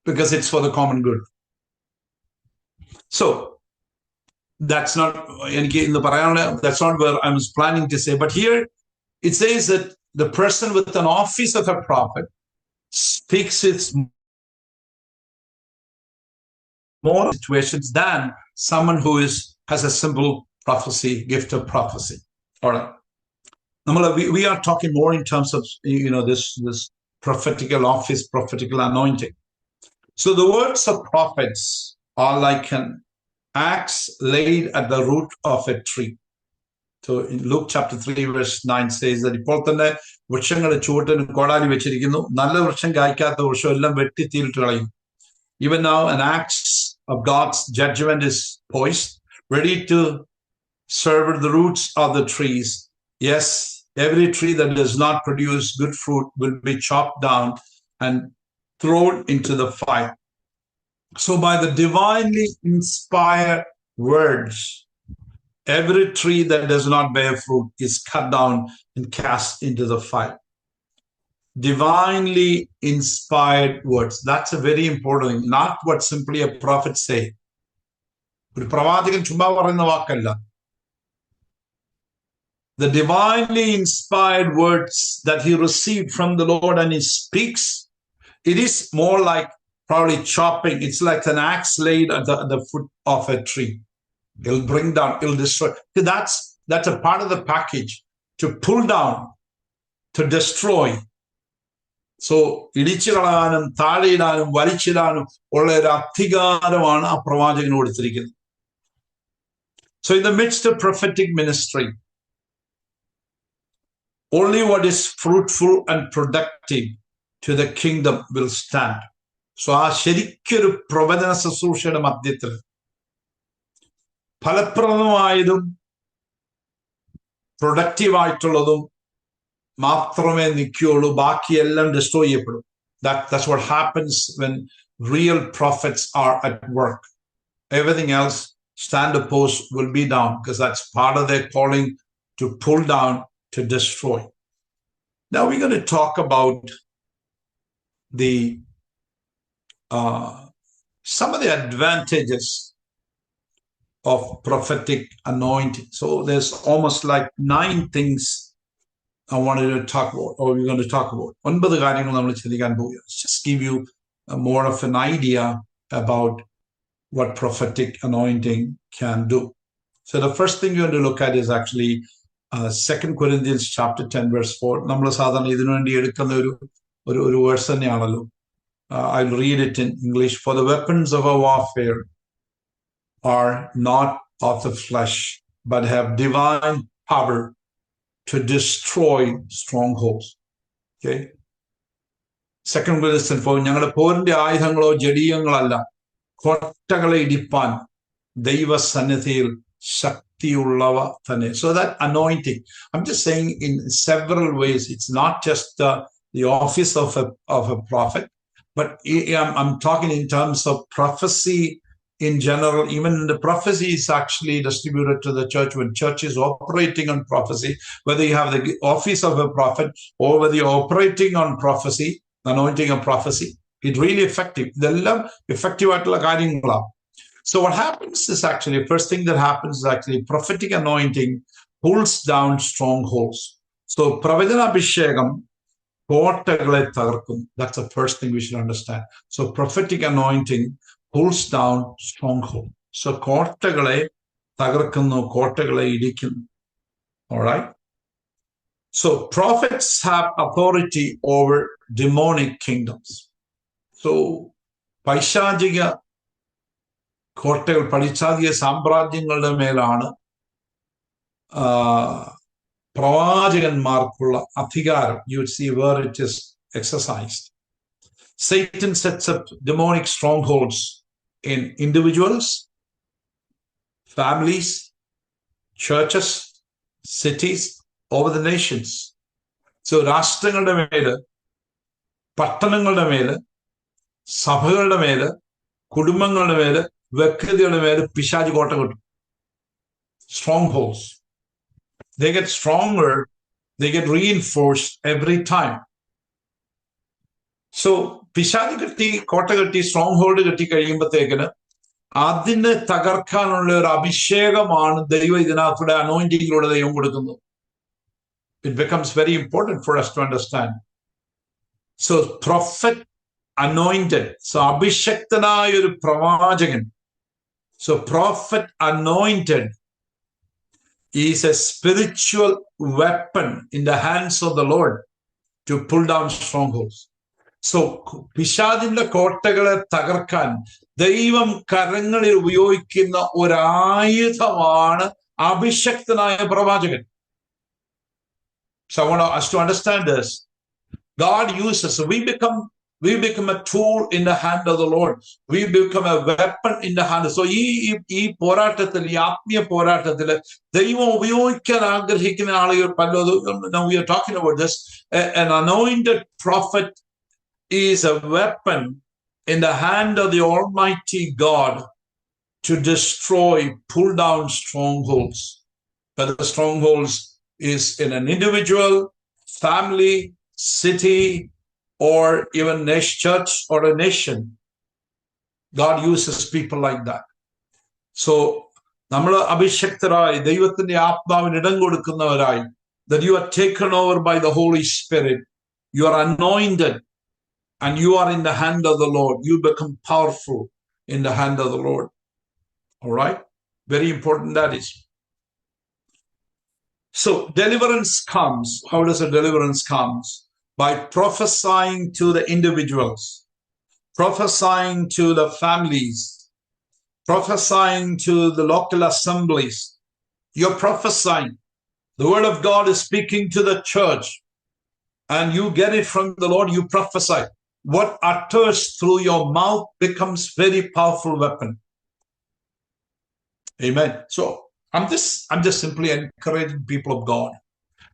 because it's for the common good. So that's not where I was planning to say. But here it says that the person with an office of a prophet speaks with more situations than someone who has a simple prophecy, gift of prophecy. All right. We are talking more in terms of this prophetical office, prophetical anointing. So the words of prophets are like an axe laid at the root of a tree. So in Luke chapter 3 verse 9 says that ഇപ്പോൾ തന്നെ വൃക്ഷങ്ങളുടെ ചുവട്ടിന് കോടാലി വെച്ചിരിക്കുന്നു, നല്ല വൃക്ഷം കായ്ക്കാത്ത വൃക്ഷം എല്ലാം വെട്ടി തീരിട്ട് കളയും. Even now an axe of God's judgment is poised, ready to sever the roots of the trees. Yes, every tree that does not produce good fruit will be chopped down and thrown into the fire. So by the divinely inspired words, every tree that does not bear fruit is cut down and cast into the fire. Divinely inspired words. That's a very important thing. Not what simply a prophet say. ഒരു പ്രവാചകൻ ചുമ്മാ പറയുന്ന വാക്കല്ല. The divinely inspired words that he received from the Lord and he speaks, it is more like probably chopping. It's like an axe laid at the foot of a tree. It'll bring down, it'll destroy. That's a part of the package, to pull down, to destroy. So ഇടിച്ചു കളയാനും താഴെയിടാനും വലിച്ചിടാനും ഉള്ള ഒരു അധികാരമാണ് ആ പ്രവാചകന് കൊടുത്തിരിക്കുന്നത്. So in the midst of prophetic ministry, only what is fruitful and productive to the kingdom will stand. So ആ ശരിക്കൊരു പ്രവചന ശുശ്രൂഷയുടെ മധ്യത്തിൽ ഫലപ്രദമായതും പ്രൊഡക്റ്റീവായിട്ടുള്ളതും മാത്രമേ നിൽക്കുകയുള്ളൂ, ബാക്കിയെല്ലാം ഡിസ്ട്രോയ് ചെയ്യപ്പെടും. That's what happens when real prophets are at work. Everything else, stand opposed, will be down, because that's part of their calling, to pull down, to destroy. Now we're going to talk about the some of the advantages of prophetic anointing. So there's almost like 9 things I wanted to talk about, or we're going to talk about. 9 കാര്യങ്ങൾ നമ്മൾ ചിന്തിക്കാൻ പോവുകയാണ്. Just give you more of an idea about what prophetic anointing can do. So the first thing you're going to look at is actually 2 Corinthians chapter 10 verse 4. നമ്മൾ സാധാരണ ഇതിനു വേണ്ടി എടുക്കുന്ന ഒരു വേഴ്സ് തന്നെയാണല്ലോ. I'll read it in English. For the weapons of our warfare are not of the flesh, but have divine power to destroy strongholds. Okay? 2 Corinthians 4, ഞങ്ങളുടെ പോരിന്റെ ആയുധങ്ങളോ ജഡീയങ്ങളല്ല, കോട്ടകളെ ഇടിപ്പാൻ ദൈവസന്നിധിയിൽ ശക്തിയുള്ളവ തന്നെ. So that anointing, I'm just saying in several ways, it's not just the office of a prophet, but I'm talking in terms of prophecy in general. Even the prophecy is actually distributed to the church when church is operating on prophecy, whether you have the office of a prophet or whether you're operating on prophecy, anointing of prophecy, it's really effective. ഇതെല്ലാം effective ആയിട്ടുള്ള കാര്യങ്ങളാണ്. So what happens is actually, first thing that happens is actually prophetic anointing pulls down strongholds. So പ്രവചനാഭിഷേകം കോട്ടകളെ തകർക്കും. That's the first thing we should understand. So prophetic anointing pulls down stronghold. So കോട്ടകളെ തകർക്കുന്നു, കോട്ടകളെ ഇടിക്കുന്നു. All right? So prophets have authority over demonic kingdoms. So പൈശാചിക കോട്ടകൾ, പൈശാചിക സാമ്രാജ്യങ്ങളുടെ മേലാണ് പ്രവാചകന്മാർക്കുള്ള അധികാരം. You would see where it is exercised. Satan sets up demonic strongholds in individuals, families, churches, cities, over the nations. So രാഷ്ട്രങ്ങളുടെ മേല്, പട്ടണങ്ങളുടെ മേല്, സഭകളുടെ മേല്, കുടുംബങ്ങളുടെ മേല്, വ്യക്തികളുടെ മേല് പിശാച് കോട്ട കിട്ടും. Strongholds. They get stronger, they get reinforced every time. So പിശാച് കെട്ടി, കോട്ട കെട്ടി, സ്ട്രോങ് ഹോൾഡ് കെട്ടി കഴിയുമ്പോഴത്തേക്കിന് അതിനെ തകർക്കാനുള്ള ഒരു അഭിഷേകമാണ് ദൈവം ഇതിനകത്തൂടെ അനോയിന്റിങ്ങിലൂടെ ദൈവം കൊടുക്കുന്നത്. It becomes very important for us to understand. So prophet anointed. So അഭിഷക്തനായ ഒരു പ്രവാചകൻ. So prophet anointed is a spiritual weapon in the hands of the Lord to pull down strongholds. So പിശാചിന്റെ കോട്ടകളെ തകർക്കാൻ ദൈവം കരങ്ങളിൽ ഉപയോഗിക്കുന്ന ഒരായുധമാണ് അഭിഷക്തനായ പ്രവാചകൻ. So I want us to understand this. God uses, so we become a tool in the hand of the Lord. We become a weapon in the hand. So ഈ പോരാട്ടത്തിൽ, ഈ ആത്മീയ പോരാട്ടത്തിൽ ദൈവം ഉപയോഗിക്കാൻ ആഗ്രഹിക്കുന്ന ആളുകൾ പലതും. Now we are talking about this. An anointed prophet is a weapon in the hand of the Almighty God to destroy, pull down strongholds. Whether the strongholds is in an individual, family, city, or even a church or a nation. God uses people like that. So, നമ്മൾ അഭിഷക്തരായി ദൈവത്തിന്റെ ആത്മാവിന് ഇടം കൊടുക്കുന്നവരായി, that you are taken over by the Holy Spirit, you are anointed, and you are in the hand of the Lord. You become powerful in the hand of the Lord. All right? Very important that is. So deliverance comes. How does a deliverance comes? By prophesying to the individuals, prophesying to the families, prophesying to the local assemblies. You're prophesying. The word of God is speaking to the church, and you get it from the Lord. You prophesy. What utters through your mouth becomes very powerful weapon. Amen. So I'm just simply encouraging people of God.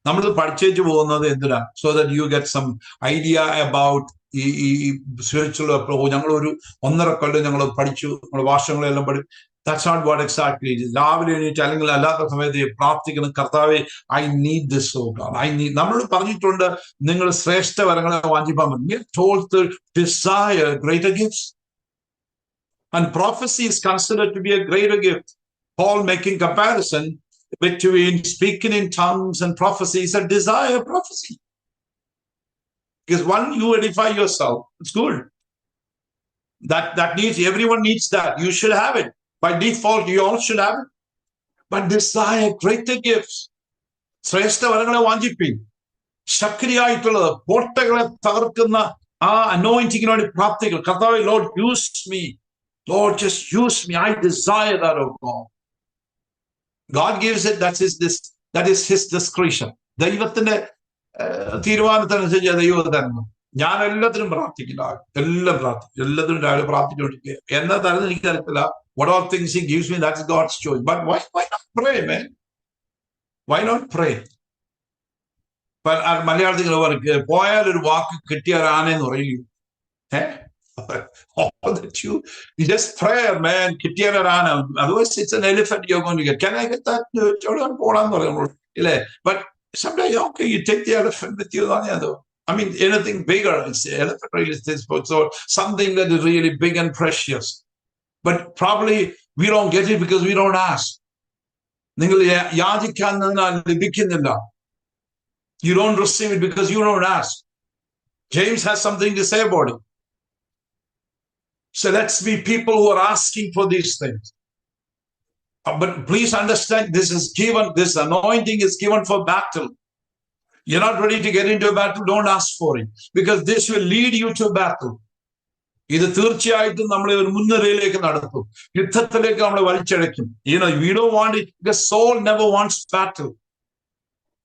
നമ്മൾ പഠിച്ചേച്ച് പോകുന്നത് എന്തിനാ? So that you get some idea about ഈ spiritual. ഞങ്ങളൊരു 1.5 കൊല്ലം ഞങ്ങൾ പഠിച്ചു, നമ്മൾ ഭാഷകളെല്ലാം പഠിച്ചു. That's not what exactly it is. രാവിലെ എണീറ്റ് അല്ലെങ്കിൽ അല്ലാത്ത സമയത്ത് പ്രാർത്ഥിക്കണം, കർത്താവേ I need this, oh God, I need. നമ്മളോട് പറഞ്ഞിട്ടുണ്ട് നിങ്ങൾ ശ്രേഷ്ഠ വരങ്ങളെ വാഞ്ചിപ്പാൻ പറ്റും. We are told to desire greater gifts, and prophecy is considered to be a greater gift. Paul making comparison between speaking in tongues and prophecy is a desire prophecy. Because one, you edify yourself, it's good. That needs, everyone needs that. You should have it. By default, you all should have it. But desire greater gifts. ശ്രേഷ്ഠ വരങ്ങളെ വാഞ്ചിപ്പി, ശക്തിയായിട്ടുള്ളത്, കോട്ടകളെ തകർക്കുന്ന ആ അനോയിന്റിങ്ങിന് വേണ്ടി പ്രാർത്ഥികൾ. കർത്താവേ, Lord, use me. Lord, just use me. I desire that, oh God. God gives it. That is his discretion. ദൈവത്തിന്റെ തീരുമാനത്തിനനുസരിച്ച് ദൈവം തരണം. ഞാൻ എല്ലാത്തിനും പ്രാർത്ഥിക്കില്ല, എല്ലാത്തിനും രാവിലെ പ്രാർത്ഥിച്ചുകൊണ്ടിരിക്കുക. എന്നാ തരുന്നത് എനിക്ക് തരത്തില്ല. What all things he gives me, that's God's choice. But why not pray, man? Why not pray? But മലയാളത്തിൽ പറയും, പോയാൽ ഒരു വാക്ക് കിട്ടിയാരാണെന്ന് പറയൂ. All that you just pray, man. കിട്ടിയാരാണ്. Otherwise it's an elephant you're going to get. Can I get that? പോടാന്ന് പറയുമ്പോൾ ഇല്ലേ? But sometimes, okay, you take the elephant with you. I mean, anything bigger. It's the elephant really is so something that is really big and precious. But probably we don't get it because we don't ask. നിങ്ങൾ യാചിക്കാൻ ലഭിക്കുന്നില്ല. You don't receive it because you don't ask. James has something to say about it. So let's be people who are asking for these things. But please understand, this anointing is given for battle. You're not ready to get into a battle, don't ask for it. Because this will lead you to battle. ഇത് തീർച്ചയായിട്ടും നമ്മളെ ഒരു മുൻനിരയിലേക്ക് നടത്തും, യുദ്ധത്തിലേക്ക് നമ്മളെ വലിച്ചഴയ്ക്കും. We don't want it, because soul never wants battle.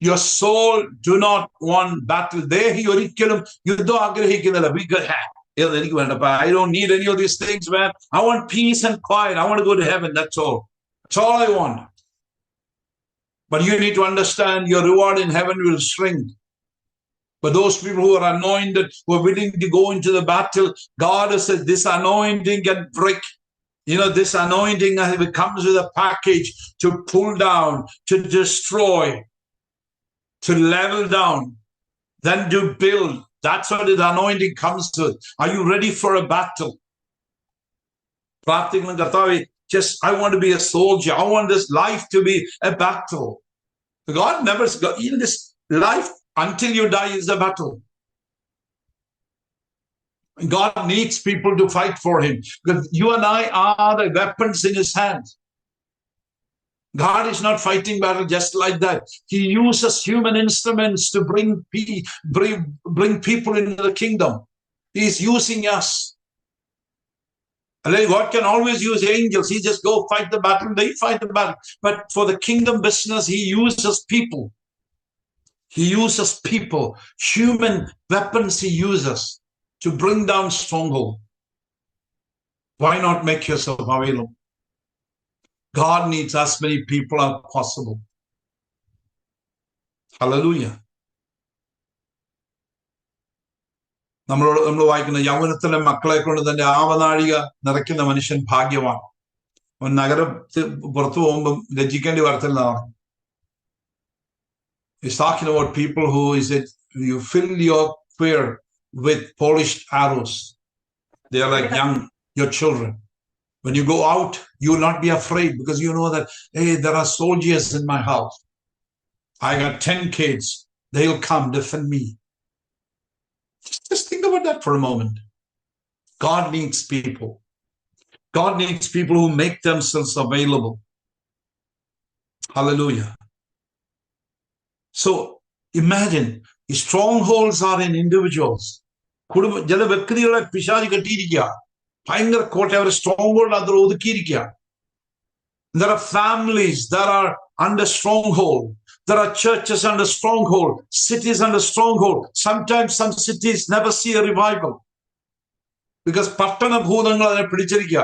Your soul do not want battle. ദേഹി ഒരിക്കലും യുദ്ധം ആഗ്രഹിക്കുന്നില്ല. എനിക്ക് വേണ്ടപ്പ, I don't need any of these things, man. I want peace and quiet. I want to go to heaven. That's all. That's all I want. But you need to understand, your reward in heaven will shrink. But those people who are anointed, who are willing to go into the battle, God has said this anointing can break. This anointing comes with a package to pull down, to destroy, to level down, then to build. That's what the anointing comes with. Are you ready for a battle? I want to be a soldier. I want this life to be a battle. God never, in this life, until you die is a battle. God needs people to fight for him, because you and I are the weapons in his hands. God is not fighting battle just like that. He uses human instruments to bring people into the kingdom. He is using us. God can always use angels. He just go fight the battle. They fight the battle. But for the kingdom business, he uses people. He uses people. Human weapons he uses to bring down stronghold. Why not make yourself available? God needs as many people as possible. Hallelujah. നമ്മൾ വായിക്കുന്ന യൗവനത്തിലെ മക്കളെ കൊണ്ട് തന്റെ ആവനാഴിക നിറയ്ക്കുന്ന മനുഷ്യൻ ഭാഗ്യവാൻ. അവൻ നഗരത്തിൽ പുറത്തു പോകുമ്പം ലജ്ജിക്കേണ്ടി വരത്തില്ലെന്നാണ്. He's talking about people who is it, you fill your quiver with polished arrows. They are like your children. When you go out, you will not be afraid because you know that, hey, there are soldiers in my house. I got 10 kids. They'll come defend me. Just think about that for a moment. God needs people. God needs people who make themselves available. Hallelujah. So imagine, strongholds are in individuals. ചില വ്യക്തികളെ പിശാച് കെട്ടിയിരിക്കുക, ഭയങ്കര കോട്ട, അവർ സ്ട്രോങ്ഹോൾഡ് അതിൽ ഒതുക്കിയിരിക്കുക. There are families that are under stronghold. There are churches under stronghold, cities under stronghold. Sometimes some cities never see a revival because pattana bhoodangal adine pidichirikka.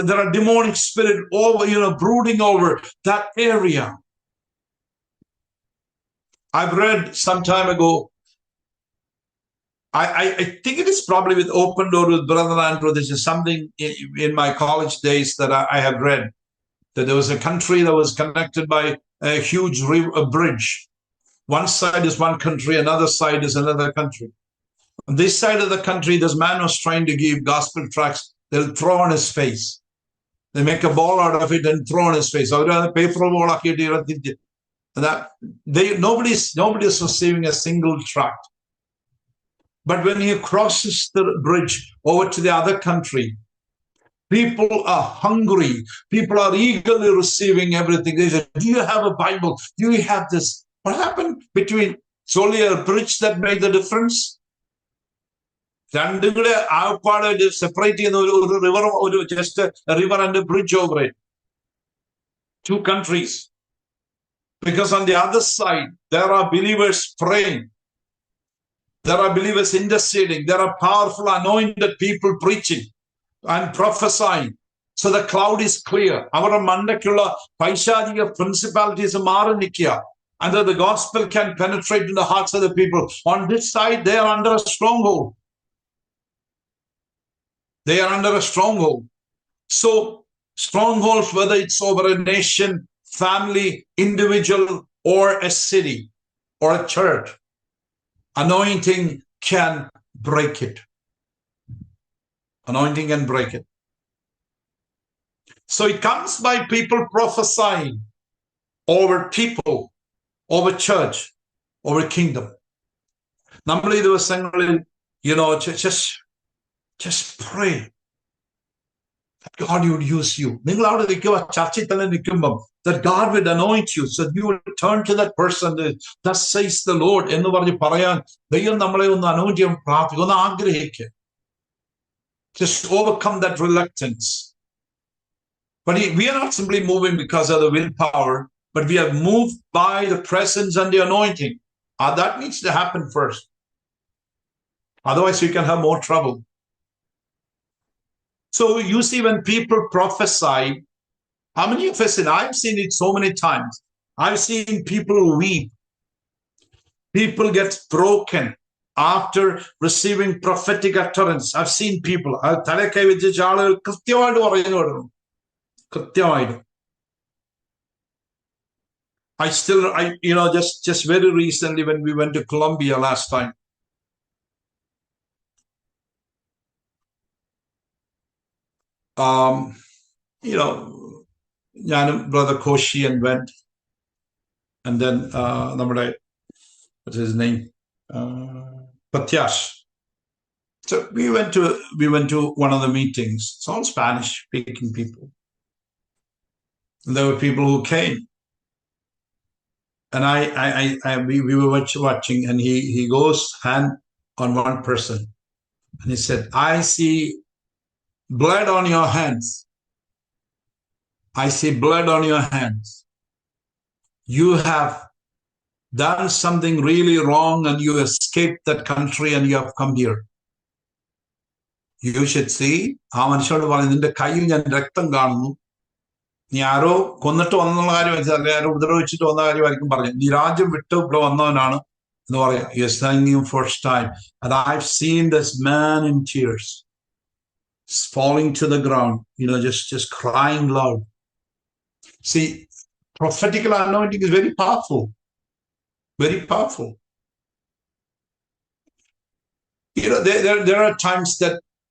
There are demonic spirit over, brooding over that area. I've read some time ago, I think it is probably with Open Door with Brother Andrew. This is something in my college days that I have read, that there was a country that was connected by a huge bridge. One side is one country, another side is another country. On this side of the country, this man was trying to give gospel tracts. They'll throw on his face. They make a ball out of it and throw on his face. Nobody is receiving a single tract. But when he crosses the bridge over to the other country, people are hungry. People are eagerly receiving everything. They say, do you have a Bible? Do you have this? What happened between? It's only a bridge that made the difference. Separate river, just a river and a bridge over it. Two countries. Because on the other side, there are believers praying. There are believers interceding. There are powerful, anointed people preaching and prophesying. So the cloud is clear. Our mandakula paishadika principalities are nikia, and that the gospel can penetrate in the hearts of the people. On this side, they are under a stronghold. They are under a stronghold. So strongholds, whether it's over a nation, family, individual, or a city, or a church, anointing can break it. Anointing can break it. So it comes by people prophesying over people, over church, over kingdom. നമ്മൾ ഈ ദിവസങ്ങളിൽ, just pray that God would use you. നിങ്ങൾ അവിടെ നിൽക്കുക, ചർച്ചയിൽ തന്നെ നിൽക്കുമ്പം, that God would anoint you, so you will turn to that person, thus says the Lord എന്ന് പറഞ്ഞ് പറയാൻ ദൈവം നമ്മളെ ഒന്ന് anoint ചെയ്യാൻ പ്രാർത്ഥിക്കുക, ഒന്ന് ആഗ്രഹിക്കുക. Just overcome that reluctance. But we are not simply moving because of the willpower, but we are moved by the presence and the anointing. That needs to happen first. Otherwise, we can have more trouble. So you see, when people prophesy, how many of us, and I've seen it so many times, I've seen people weep. People get broken after receiving prophetic utterance. I've seen people, just very recently when we went to Colombia last time, Brother Koshian went, and then what's his name? Patyash. So we went to one of the meetings. It's all Spanish-speaking people. And there were people who came. And we were watching, and he goes hand on one person. And he said, I see blood on your hands. I see blood on your hands. You have done something really wrong and you escaped that country and you have come here. You should see, ആ മനുഷ്യനോട് പറഞ്ഞു, നിന്റെ കയ്യിൽ ഞാൻ രക്തം കാണുന്നു. നീ ആരോ കൊന്നിട്ട് വന്നുള്ള കാര്യം മനസ്സിലാക്കി, ആരോ ഉപദ്രവിച്ചിട്ട് വന്ന കാര്യമായിരിക്കും പറഞ്ഞു. നീ രാജ്യം വിട്ട് ഇവിടെ വന്നവനാണ് എന്ന് പറയാം. You're saying him first time. And I've seen this man in tears, falling to the ground, just crying loud. See, prophetical anointing is very powerful. Very powerful. There are times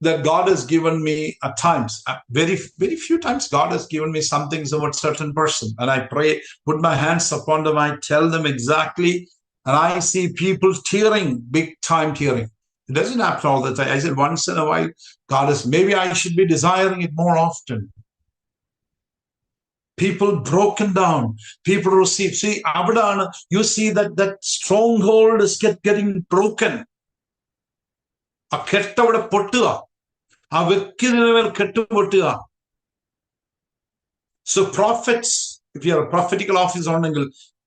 that God has given me, at times, very, very few times, God has given me some things about certain person. And I pray, put my hands upon them, I tell them exactly, and I see people tearing, big time tearing. It doesn't happen all the time. I said once in a while, God is, maybe I should be desiring it more often. People broken down, people receive. See, Abadana, you see that stronghold is getting broken. A kettavada pottuga. A vekkidinavil kettu pottuga. So prophets, if you are a prophetical officer,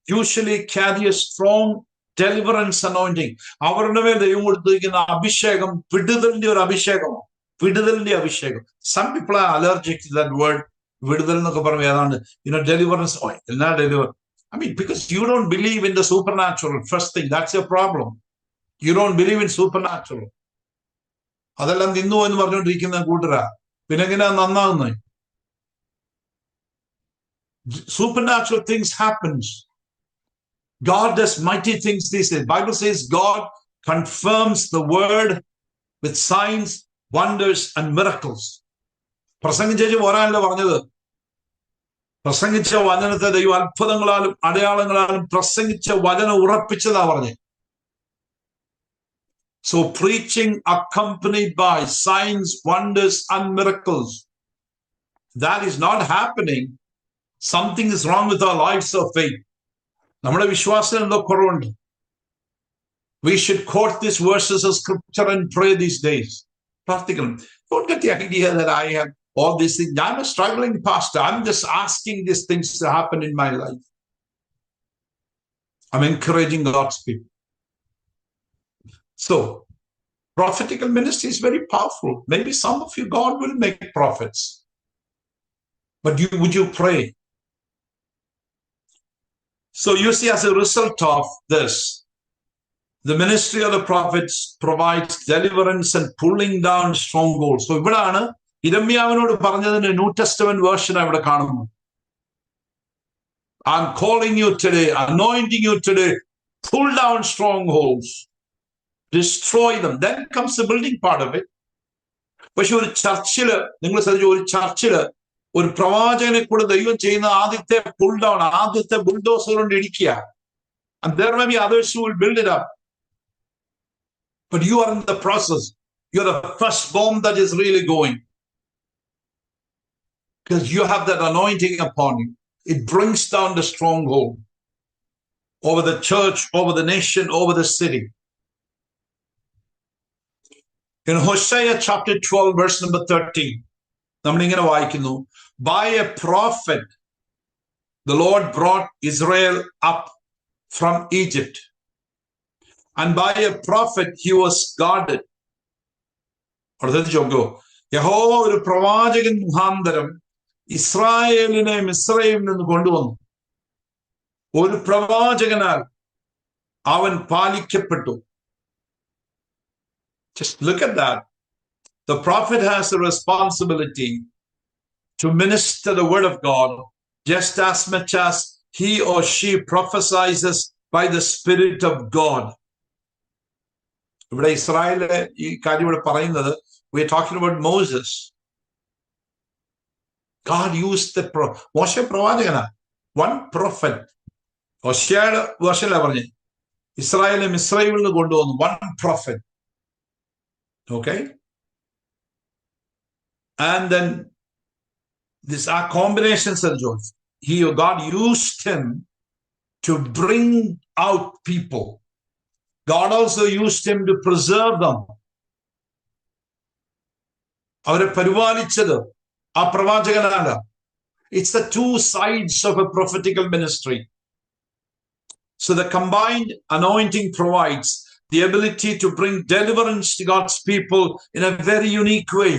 usually carry a strong deliverance anointing. Avarinte mel deivam koduthirikkunna abhishekam vidudalinte oru abhishekam. Vidudalinte abhishekam. Some people are allergic to that word. Vidudal ennokku parayum edand, deliverance. Oh, illa deliver. I mean, because you don't believe in the supernatural. First thing, that's your problem. You don't believe in supernatural. അതെല്ലാം തിന്നു എന്ന് പറഞ്ഞുകൊണ്ടിരിക്കുന്ന കൂട്ടരാ. പിന്നെ എങ്ങനെയാ നന്നാകുന്നത്? Supernatural things happens. God does mighty things these days. Bible says God confirms the word with signs, wonders and miracles. പ്രസംഗിച്ചു പോരാനല്ലോ പറഞ്ഞത്. പ്രസംഗിച്ച വചനത്തെ ദൈവം അത്ഭുതങ്ങളാലും അടയാളങ്ങളാലും പ്രസംഗിച്ച വചനം ഉറപ്പിച്ചതാ പറഞ്ഞത്. So preaching accompanied by signs, wonders and miracles. That is not happening. Something is wrong with our lives of faith. നമ്മുടെ വിശ്വാസത്തിൽ എന്തോ കുറവുണ്ട്. We should quote these verses of scripture and pray these days. Practical. Don't get the idea that I have all these things. I'm a struggling pastor. I'm just asking these things to happen in my life. I'm encouraging God's people. So, prophetical ministry is very powerful. Maybe some of you, God will make prophets. But would you pray? So you see, as a result of this, the ministry of the prophets provides deliverance and pulling down strongholds. So, ഇവിടാണ് ഇരമ്യാവിനോട് പറഞ്ഞതിന്റെ new testament version അവിടെ കാണുന്നു. I'm calling you today, anointing you today, pull down strongholds. Destroy them. Then comes the building part of it. പക്ഷെ ഒരു ചർച്ചില്, നിങ്ങൾ ശ്രദ്ധിച്ചു, ഒരു ചർച്ചില് ഒരു പ്രവാചകനെ കൂടെ ദൈവം ചെയ്യുന്ന ആദ്യത്തെ പുൾ ഡൗൺ, ആദ്യത്തെ ബുൾഡോസർ കൊണ്ട് ഇടിക്കുക. And there may be others who will build it up. But you are in the process. You're the first bomb that is really going. Because you have that anointing upon you. It brings down the stronghold over the church, over the nation, over the city. In Hosea chapter 12, verse number 13, നമ്മളിങ്ങനെ വായിക്കുന്നു, by a prophet, the Lord brought Israel up from Egypt. And by a prophet, he was guarded. യഹോവ ഒരു പ്രവാചകൻ മുഖാന്തരം ഇസ്രായേലിനെ മിസ്രയീമിൽ നിന്ന് കൊണ്ടുവന്നു. ഒരു പ്രവാചകനാൽ അവൻ പാലിക്കപ്പെട്ടു. Just look at that. The prophet has a responsibility to minister the word of God just as much as he or she prophesies by the Spirit of God. ഇവിടെ ഇസ്രായേലിലെ ഈ കാര്യം ഇവിടെ പറയുന്നത്, we are talking about Moses. God used the മോശ പ്രവാചകനാ, one prophet. ഹോശേയുടെ വേർഷനിലാ പറഞ്ഞത്, ഇസ്രായേലിനെ മിസ്രയീമിൽ നിന്ന് കൊണ്ടുവന്നു, one prophet. Okay? And then these are combinations of Joseph. God used him to bring out people. God also used him to preserve them. അവരെ പരിപാലിച്ചത് ആ പ്രവാചകനല്ല. It's the two sides of a prophetical ministry. So the combined anointing provides the ability to bring deliverance to God's people in a very unique way.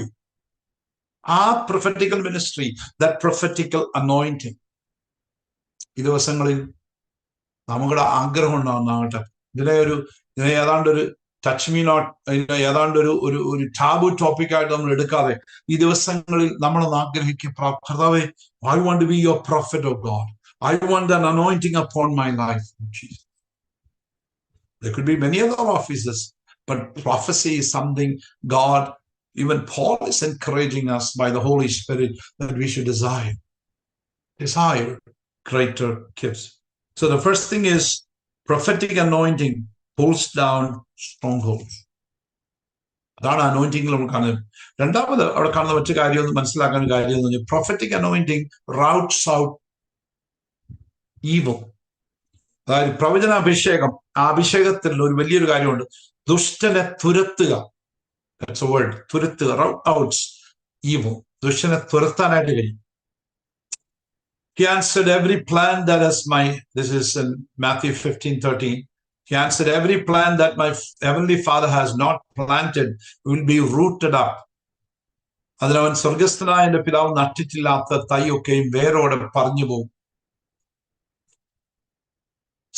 Our prophetical ministry, that prophetical anointing. ഈ ദിവസങ്ങളിൽ നമ്മുടെ ആഗ്രഹം ഉണ്ടാകുന്നാകട്ടെ. ഇതിനെ ഏതാണ്ടൊരു touch me not, ഏതാണ്ടൊരു ഒരു taboo ടോപ്പിക്കായിട്ട് നമ്മൾ എടുക്കാതെ ഈ ദിവസങ്ങളിൽ നമ്മളൊന്ന് ആഗ്രഹിക്കുക, കർത്താവേ, I want to be your prophet of God. I want an anointing upon my life. There could be many other offices, but prophecy is something God, even Paul is encouraging us by the Holy Spirit that we should desire greater gifts. So the first thing is prophetic anointing pulls down strongholds. അതാണ് അനോയിന്റിംഗിൽ നമ്മൾ കാണുന്നത്. രണ്ടാമത് അവിടെ കാണുന്ന മറ്റു കാര്യം മനസ്സിലാക്കാൻ കാര്യം എന്ന് പറഞ്ഞാൽ prophetic anointing routes out evil. അതായത് പ്രവചനാഭിഷേകം, ആ അഭിഷേകത്തിൽ ഒരു വലിയൊരു കാര്യമുണ്ട്, ദുഷ്ടനെ തുരത്തുക. That's a word, തുരത്തുക, rout outs evil. ദുഷ്ടനെ തുരത്താനായിട്ട് കഴിയും. He answered every plan that is this is in Matthew 15:13. He answered every plan that my heavenly Father has not planted will be rooted up. അതിനവൻ സ്വർഗസ്ഥനായ എന്റെ പിതാവ് നട്ടിട്ടില്ലാത്ത തൈയൊക്കെയും വേരോടെ പറഞ്ഞു പോകും.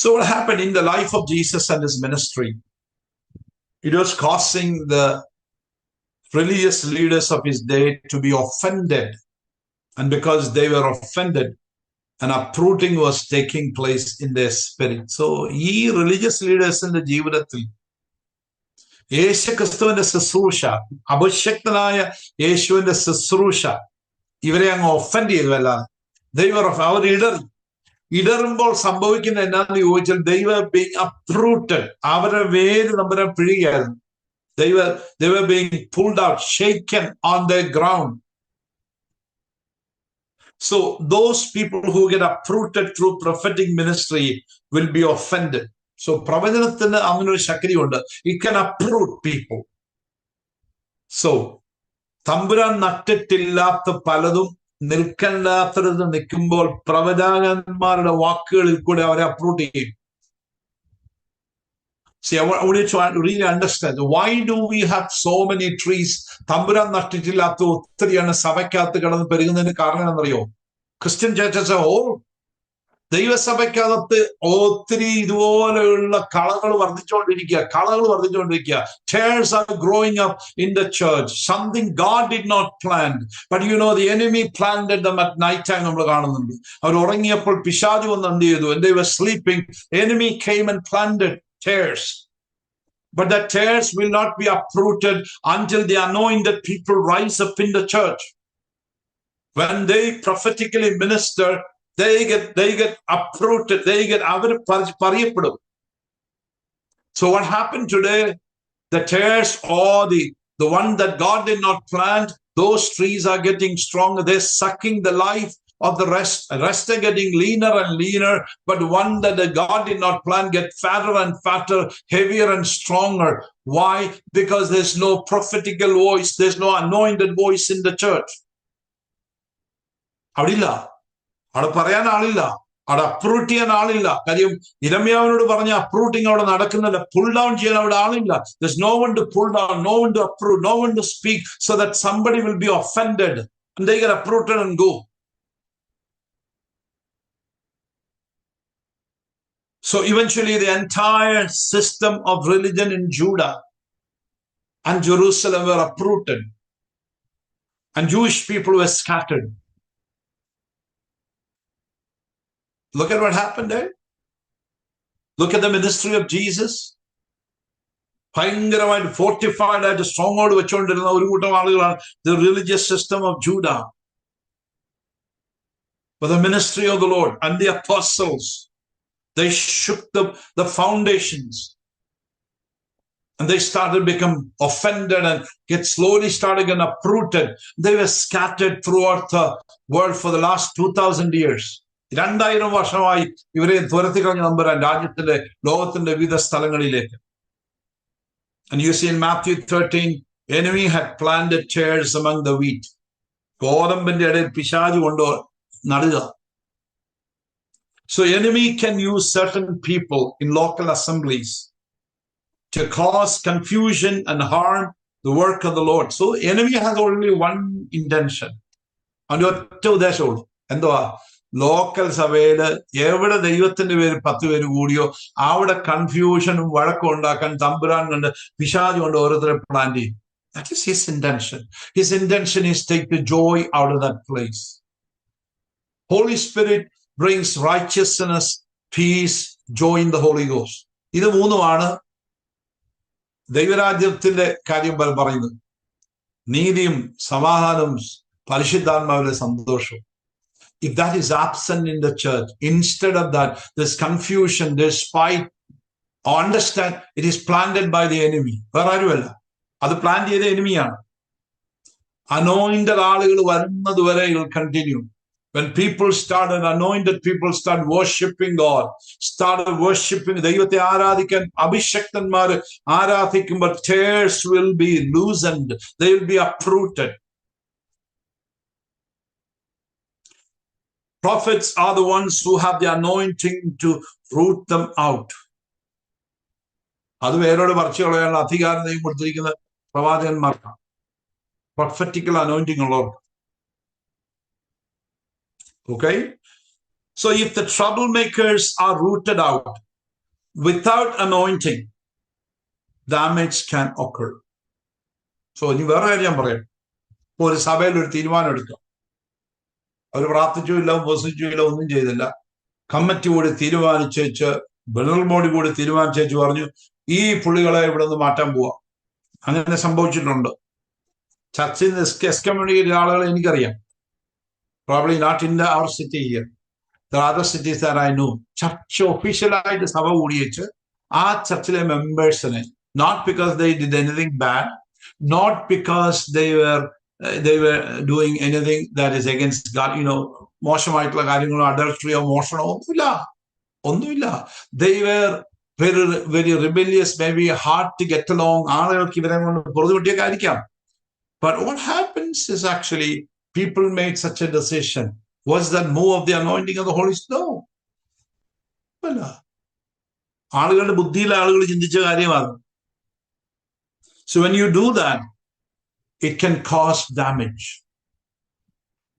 So what happened in the life of Jesus and his ministry? It was causing the religious leaders of his day to be offended. And because they were offended, an uprooting was taking place in their spirit. So, ഈ religious leaders in the ജീവിതത്തിൽ യേശുക്രിസ്തുവിന്റെ ശുശ്രൂഷ, അഭിഷക്തനായ യേശുവിന്റെ ശുശ്രൂഷ ഇവരെ അങ്ങ് offend ചെയ്തുവല്ല. അവർ ഇടറുമ്പോൾ സംഭവിക്കുന്ന എന്നാന്ന് ചോദിച്ചാൽ they were being uprooted. അവരുടെ വേര് നമ്മളെ പിഴുകയായിരുന്നു. They were being pulled out, shaken on their ground. So those people who get uprooted through prophetic ministry will be offended. So പ്രവചനത്തിന് അങ്ങനൊരു ശക്തിയുണ്ട്. It can uproot people. So തമ്പുരാൻ നട്ടിട്ടില്ലാത്ത പലതും നിൽക്കണ്ടാത്തത് നിൽക്കുമ്പോൾ പ്രവചകന്മാരുടെ വാക്കുകളിൽ കൂടെ അവരെ അപ്രൂട്ട് ചെയ്യും. See, I want you to really understand, why do we have so many trees? തമ്പുരാൻ നട്ടിട്ടില്ലാത്ത ഒത്തിരിയാണ് സഭയ്ക്കകത്ത് കിടന്ന് പെരുകുന്നതിന് കാരണം എന്നറിയോ? ക്രിസ്ത്യൻ ചർച്ചസ് ദൈവസഭയ്ക്കകത്ത് ഒത്തിരി ഇതുപോലെയുള്ള കളകൾ വർദ്ധിച്ചുകൊണ്ടിരിക്കുക. Tares are growing up in the church. Something God did not plant. But you know, the enemy planted them at night time. നമ്മൾ കാണുന്നുണ്ട്. അവർ ഉറങ്ങിയപ്പോൾ പിശാചു വന്ന് എന്ത് ചെയ്തു? And they were sleeping. Enemy came and planted tares. But the tares will not be uprooted until the anointed people rise up in the church. When they prophetically minister, they get uprooted. Our പറയപ്പെടും. So what happened today? The tares, or the one that God did not plant, those trees are getting stronger. They're sucking the life of the rest. Rest are getting leaner and leaner, but one that the God did not plant get fatter and fatter, heavier and stronger. Why? Because there's no prophetical voice, there's no anointed voice in the church. അവിടെ പറയാൻ ആളില്ല, അവിടെ uproot ചെയ്യാൻ ആളില്ല. കാര്യം ഇരമ്യാവിനോട് പറഞ്ഞ അപ്രൂട്ടിങ് അവിടെ നടക്കുന്നില്ല, പുൾ ഡൗൺ ചെയ്യാൻ അവിടെ ആളില്ല. There's no one to pull down, no one to uproot, no one to speak so that somebody will be offended and they get uprooted and go. So eventually the entire system of religion in Judah and Jerusalem were uprooted, and Jewish people were scattered. Look at what happened there. Look at the ministry of Jesus. ഭയങ്കരമായിട്ട് fortified ആയിട്ട് സ്ട്രോങ്ങോട് വെച്ചുകൊണ്ടിരുന്ന ഒരു കൂട്ടം ആളുകളാണ് the religious system of Judah. But the ministry of the Lord and the apostles, they shook the foundations, and they started to become offended and slowly started getting uprooted. They were scattered throughout the world for the last 2000 years. 2000 വർഷമായി ഇവരെ തുരത്തി കളഞ്ഞ നമ്പരാൻ രാജ്യത്തിന്റെ ലോകത്തിന്റെ വിവിധ സ്ഥലങ്ങളിലേക്ക്. And you see in Matthew 13, enemy had planted tares among the wheat. ഗോതമ്പിന്റെ ഇടയിൽ പിശാച് കൊണ്ട് നടുക. So enemy can use certain people in local assemblies to cause confusion and harm the work of the Lord. So enemy has only one intention. അവന്റെ ഒറ്റ ഉദ്ദേശമുള്ളൂ. എന്തുവാ? Local സഭയില് എവിടെ ദൈവത്തിന്റെ പേര് 10 പേര് കൂടിയോ അവിടെ കൺഫ്യൂഷനും വഴക്കം ഉണ്ടാക്കാൻ തമ്പുരാൻ കൊണ്ട് പിശാച് കൊണ്ട് ഓരോരുത്തരെ പ്ലാൻ ചെയ്യും. That is his intention. His intention is take the joy out of that place. Holy Spirit brings righteousness, peace, joy in the Holy Ghost. ഇത് മൂന്നുമാണ് ദൈവരാജ്യത്തിന്റെ കാര്യം പറയുന്നത്. നീതിയും സമാധാനവും പരിശുദ്ധാത്മാവിലെ സന്തോഷവും. If that is absent in the church, instead of that, there's confusion, there's spite. Understand, it is planted by the enemy. വേറെ ആരുമല്ല, അത് പ്ലാൻ ചെയ്ത എനിമിയാണ്. അനോയിന്റഡ് ആളുകൾ വരുന്നത് വരെ it will continue. When people started, anointed people start worshiping God, started worshiping, ദൈവത്തെ ആരാധിക്കാൻ അഭിഷക്തന്മാർ ആരാധിക്കുമ്പോൾ tares will be loosened, they will be uprooted. Prophets are the ones who have the anointing to root them out. അത് വേരോട് പറിച്ചു കളയാനുള്ള അധികാരം ദൈവം കൊടുത്തിരിക്കുന്ന പ്രവാചകന്മാർക്കാണ്. Prophetical anointing ഉള്ളവർക്ക്. Okay? So if the troublemakers are rooted out without anointing, damage can occur. So ഇനി വേറെ കാര്യം ഞാൻ പറയാം. ഇപ്പോൾ ഒരു സഭയിൽ ഒരു തീരുമാനം എടുക്കാം. അവർ പ്രാർത്ഥിച്ചുമില്ല, ഉപവസിച്ചുമില്ല, ഒന്നും ചെയ്തില്ല. കമ്മിറ്റി കൂടി തീരുമാനിച്ചു, ബദൽ ബോഡി കൂടി തീരുമാനിച്ചു പറഞ്ഞു ഈ പുള്ളികളെ ഇവിടെ നിന്ന് മാറ്റാൻ പോവാം. അങ്ങനെ സംഭവിച്ചിട്ടുണ്ട്. ചർച്ചിൽ നിന്ന് എക്സ്കമ്മ്യൂണിക്കേറ്റ് ആളുകളെ എനിക്കറിയാം. Probably not in our city here. There are other cities that I know. Church ഒഫീഷ്യലായിട്ട് സഭ കൂടിയേച്ച് ആ ചർച്ചിലെ മെമ്പേഴ്സിനെ, not because they did anything bad, not because they were doing anything that is against God, മോശമായിട്ടുള്ള കാര്യങ്ങളോ അഡൾട്ടറിയോ മോഷണമോ ഒന്നുമില്ല. They were very, very rebellious, maybe hard to get along. ആളുകൾക്ക് ഇവരെ കൊണ്ട് പൊറുതുപൊട്ടിയൊക്കെ ആയിരിക്കാം. But what happens is actually people made such a decision. Was that move of the anointing of the Holy Spirit? No. അല്ല, ആളുകളുടെ ബുദ്ധിയിലെ ആളുകൾ ചിന്തിച്ച കാര്യമാണ്. So when you do that, it can cause damage.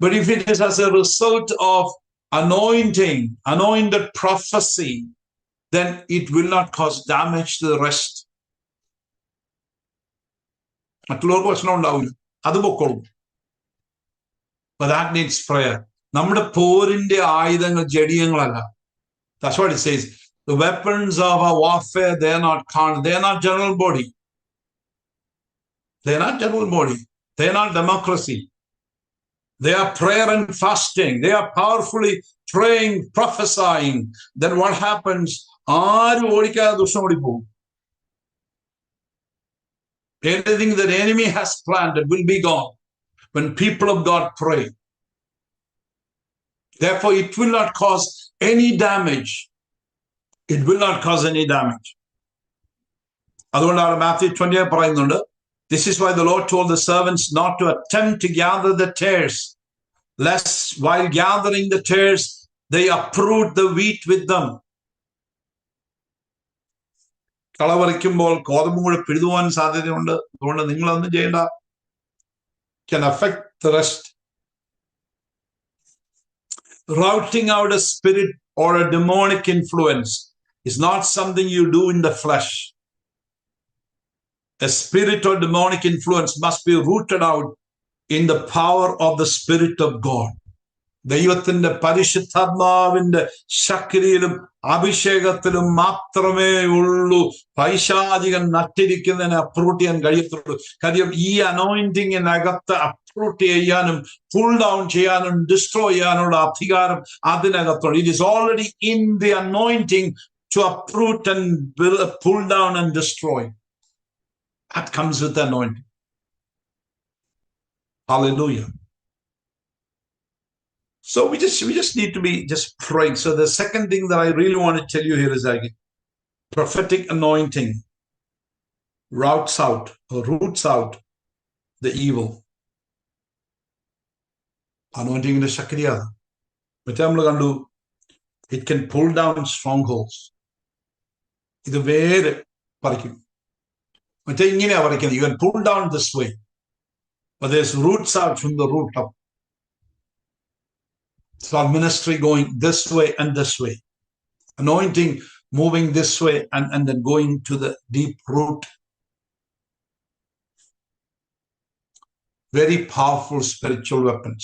But if it is as a result of anointed prophecy, then it will not cause damage to the rest. മറ്റുള്ളവർക്ക് പ്രശ്നം ഉണ്ടാവില്ല, അത് പൊക്കോളും. But that needs prayer. നമ്മുടെ പോരിന്റെ ആയുധങ്ങൾ ജഡീയങ്ങളല്ല. That's what it says. The weapons of our warfare, they are not carnal. They are not general body. They are not general body. They are not democracy. They are prayer and fasting. They are powerfully praying, prophesying. Then what happens? ആരും ഓടിക്കാതെ ദുഷ്ടം ഓടിപ്പോകും. Anything that enemy has planted will be gone when people of God pray. Therefore, it will not cause any damage. It will not cause any damage. അതുകൊണ്ടാണ് Matthew 20 പറയുന്നുണ്ട്, this is why the Lord told the servants not to attempt to gather the tares, lest while gathering the tares, they uproot the wheat with them. കളവറിക്കുമ്പോൾ ഗോതമ്പ് കൂടെ പിഴുതുവാൻ സാധ്യതയുണ്ട്. അതുകൊണ്ട് നിങ്ങളൊന്നും ചെയ്യേണ്ട. Can affect the rest. Routing out a spirit or a demonic influence is not something you do in the flesh. A spirit or demonic influence must be rooted out in the power of the Spirit of God. ദൈവത്തിന്റെ പരിശുദ്ധാത്മാവിന്റെ ശക്തിയിലും അഭിഷേകത്തിലും മാത്രമേ ഉള്ളൂ പൈശാചികൻ നട്ടിരിക്കുന്നതിനെ uproot ചെയ്യാൻ കഴിയത്തുള്ളൂ. കാര്യം ഈ അനോയിന്റിങ്ങിനകത്ത് uproot ചെയ്യാനും പുൾ ഡൗൺ ചെയ്യാനും ഡിസ്ട്രോയ് ചെയ്യാനുള്ള അധികാരം അതിനകത്തുള്ളൂ. It is already in the anointing to uproot and pull down and destroy. That comes with the anointing. Hallelujah. So we just need to be just praying. So the second thing that I really want to tell you here is again, prophetic anointing roots out the evil. Anointing in the Shakriya. It can pull down strongholds. ഇത് വേര് പറിക്കും. മറ്റേ ഇങ്ങനെയാ പറിക്കുന്നത്. You can pull down this way, but there's roots out from the root up. So our ministry going this way and this way. Anointing moving this way and then going to the deep root. Very powerful spiritual weapons.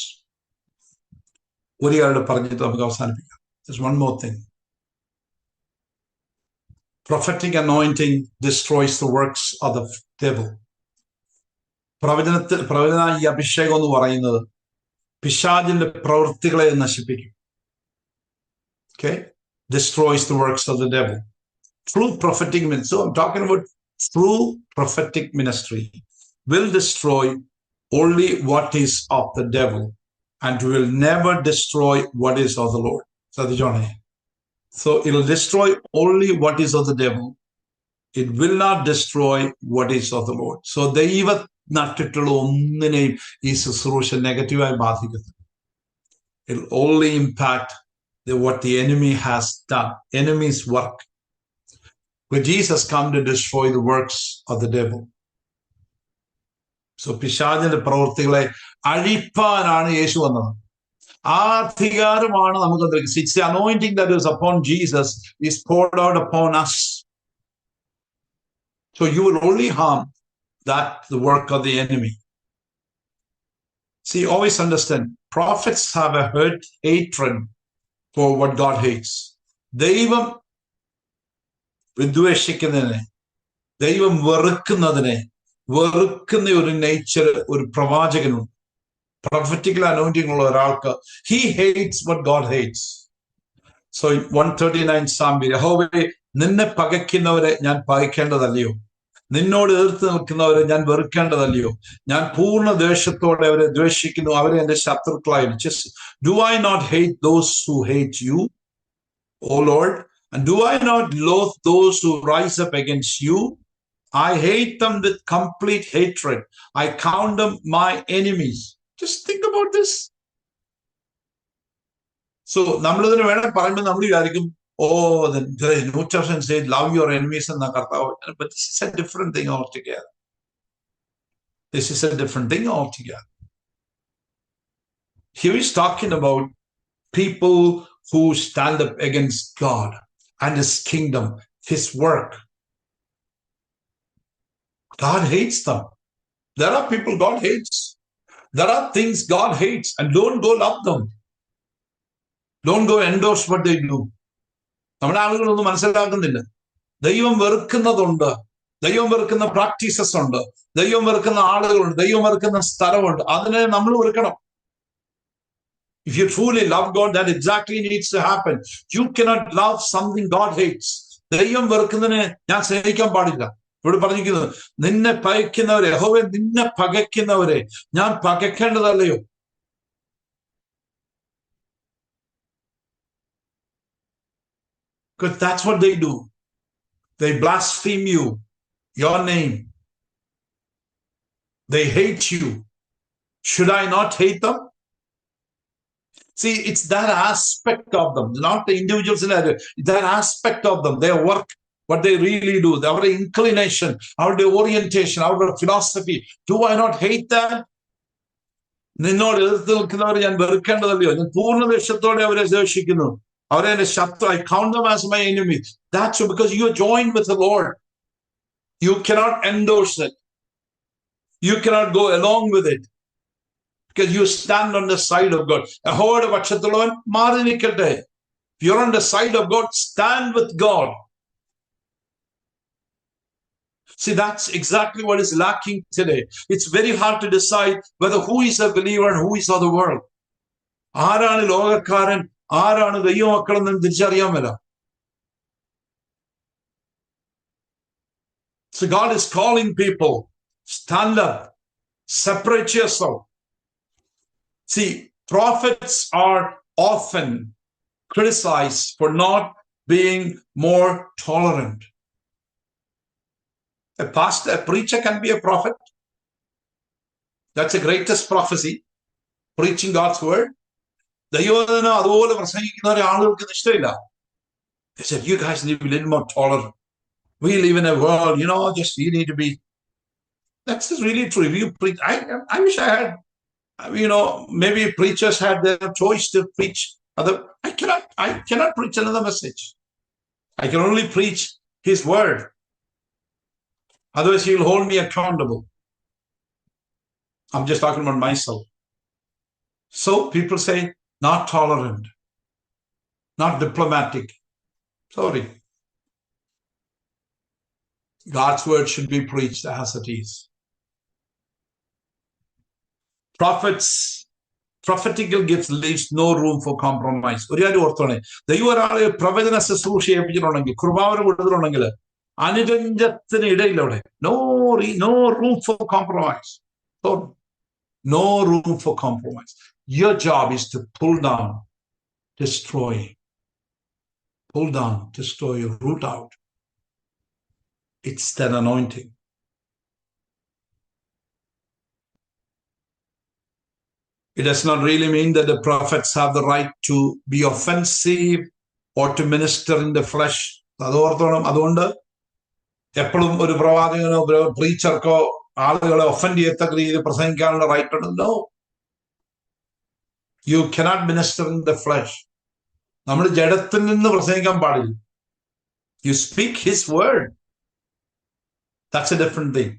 There's one more thing. Prophetic anointing destroys the works of the devil. പ്രവചന ഈ അഭിഷേകം എന്ന് പറയുന്നത് പിശാചിന്റെ പ്രവൃത്തികളെ നശിപ്പിക്കും. Okay? Destroys the works of the devil. True prophetic ministry. So I'm talking about true prophetic ministry will destroy only what is of the devil and will never destroy what is of the Lord. So it will destroy only what is of the devil. It will not destroy what is of the Lord. So ദൈവ നട്ടിട്ടുള്ള ഒന്നിനെയും ഈ ശുശ്രൂഷ നെഗറ്റീവായി ബാധിക്കുന്നു. It will only impact what the enemy has done, enemy's work. But Jesus come to destroy the works of the devil. So പിശാചിന്റെ പ്രവൃത്തികളെ അഴിപ്പാനാണ് യേശു വന്നത്. ആ അധികാരമാണ് നമുക്ക്. It's the anointing that is upon Jesus is poured out upon us. So you will only harm the work of the enemy. See, always understand, prophets have a hatred for what God hates. ദൈവം വിദ്വേഷിക്കുന്നതിനെ, ദൈവം വെറുക്കുന്ന ഒരു nature ഒരു പ്രവാചകനുണ്ട്. Prophetical anointing ഉള്ള ഒരാൾക്ക് he hates what God hates. So 139 Psalm, യഹോവേ നിന്നെ പകയ്ക്കുന്നവരെ ഞാൻ പകയ്ക്കേണ്ടതല്ലയോ, നിന്നോട് എതിർത്ത് നിൽക്കുന്നവരെ ഞാൻ വെറുക്കേണ്ടതല്ലയോ, ഞാൻ പൂർണ്ണ ദ്വേഷത്തോടെ അവരെ ദ്വേഷിക്കുന്നു, അവരെ എന്റെ ശത്രുക്കളായി. Do I not hate those who hate you, O Lord? And do I not loathe those who rise up against you? I hate them with complete hatred. I count them my enemies. Just think about this. So നമ്മളിതിന് വേണേ പറയുമ്പോൾ നമ്മൾ വിചാരിക്കും, the New Testament says love your enemies and but this is a different thing altogether. This is a different thing altogether. Here he's talking about people who stand up against God and his kingdom, his work. God hates them. There are people God hates. There are things God hates, and don't go love them. Don't go endorse what they do. നമ്മുടെ ആളുകളൊന്നും മനസ്സിലാക്കുന്നില്ല. ദൈവം വെറുക്കുന്നതുണ്ട്, ദൈവം വെറുക്കുന്ന practices ഉണ്ട്, ദൈവം വെറുക്കുന്ന ആളുകളുണ്ട്, ദൈവം വെറുക്കുന്ന സ്ഥലമുണ്ട്. അതിനെ നമ്മൾ വെറുക്കണം. If you truly love God, that exactly needs to happen. You cannot love something God hates. ദൈവം വെറുക്കുന്നതിനെ ഞാൻ സ്നേഹിക്കാൻ പാടില്ല. ഇവിടെ പറഞ്ഞിരിക്കുന്നത്, നിന്നെ പകയ്ക്കുന്നവരെ, യഹോവേ നിന്നെ പകയ്ക്കുന്നവരെ ഞാൻ പകയ്ക്കേണ്ടതല്ലയോ. Because that's what they do. They blaspheme you, your name. They hate you. Should I not hate them? See, it's that aspect of them, not the individuals in that aspect of them, their work, what they really do, our inclination, our orientation, our philosophy. Do I not hate that? നിന്നോട് എതിർത്ത് നിൽക്കുന്നവരെ ഞാൻ വെറുക്കേണ്ടതല്ലയോ, ഞാൻ പൂർണ്ണ ദേശത്തോടെ അവരെ ദ്വേഷിക്കുന്നു, അവരെ എന്റെ ശത്രു. I count them as my enemies. That's because you are joined with the Lord. You cannot endorse it. You cannot go along with it. Because you stand on the side of God. യഹോവയുടെ പക്ഷത്തുള്ളവൻ മാറി നിൽക്കട്ടെ. If you're on the side of God, stand with God. See, that's exactly what is lacking today. It's very hard to decide whether who is a believer and who is of the world. ആരാണ് ലോകക്കാരൻ, ആരാണ് ദൈവമക്കളെന്ന് തിരിച്ചറിയാൻ മേല. So God is calling people, stand up, separate yourself. See, prophets are often criticized for not being more tolerant. A pastor, a preacher can be a prophet. That's the greatest prophecy, preaching God's word. ദൈവവചനം അതുപോലെ പ്രസംഗിക്കുന്നവരെ ആളുകൾക്ക് ഇഷ്ടമില്ല. They said, you guys need to be a little more tolerant. We live in a world, just you need to be. That's really true. If you preach, I wish I had, maybe preachers had their choice to preach other. I cannot preach another message. I can only preach his word. Otherwise, he'll hold me accountable. I'm just talking about myself. So people say, not tolerant, not diplomatic. Sorry. God's word should be preached as it is. Prophetical gifts leaves no room for compromise. ഒരു കാര്യം ഓർത്തോണേ, ദൈവം ഒരാളെ പ്രവചന ശുശ്രൂഷ ഏൽപ്പിച്ചിട്ടുണ്ടെങ്കിൽ, കൃപാവരം കൊടുത്തിട്ടുണ്ടെങ്കിൽ, അനുരഞ്ജത്തിന് ഇടയിലവിടെ no room for compromise. So, no room for compromise. Your job is to pull down, destroy, root out. It's that anointing. It does not really mean that the prophets have the right to be offensive or to minister in the flesh. അതുകൊണ്ട് എപ്പോഴും ഒരു പ്രവാചകനോ പ്രീച്ചർക്കോ ആളുകളെ offend ചെയ്യത്തക്ക രീതിയിൽ പ്രസംഗിക്കാനുള്ള right ഉണ്ട്. No. You cannot minister in the flesh. നമ്മൾ ജഡത്തിൽ നിന്ന് പ്രസംഗിക്കാൻ പാടില്ല. You speak his word. That's a different thing.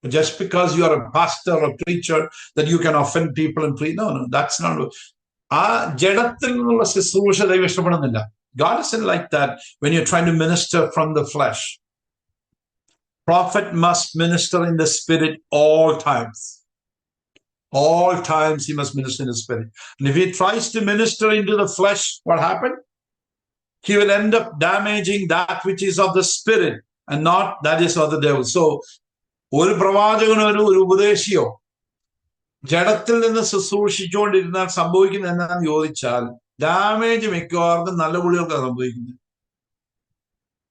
But just because you are a pastor or a preacher that you can offend people and preach, no, that's not. ജഡത്തിൽ നിന്നുള്ള ശുശ്രൂഷ ദൈവം ഇഷ്ടപ്പെടുന്നില്ല. God isn't like that when you're trying to minister from the flesh. Prophet must minister in the spirit all times. All times he must minister in the spirit. And if he tries to minister into the flesh, what happened? He will end up damaging that which is of the spirit and not that is of the devil. So, ഒരു പ്രവാചകനോ ഒരു ഉപദേശിയോ ജഡത്തിൽ നിന്ന് ശുശ്രൂഷിച്ചുകൊണ്ടിരുന്നാൽ സംഭവിക്കുന്നത് എന്താണെന്ന് ചോദിച്ചാൽ, damage മിക്കവാറും നല്ല പുള്ളികൾക്കാണ് സംഭവിക്കുന്നത്.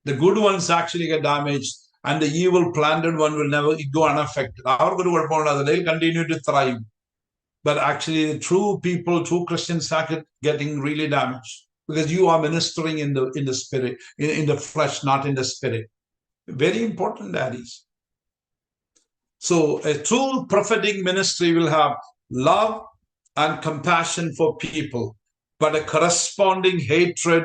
The good ones actually get damaged and the evil planted one will never go unaffected. അവർക്കൊരു കുഴപ്പമുണ്ടാകും. They'll continue to thrive. But actually the true people, true Christians are getting really damaged because you are ministering in the spirit, in the flesh, not in the spirit. Very important, that is. So a true prophetic ministry will have love and compassion for people, but a corresponding hatred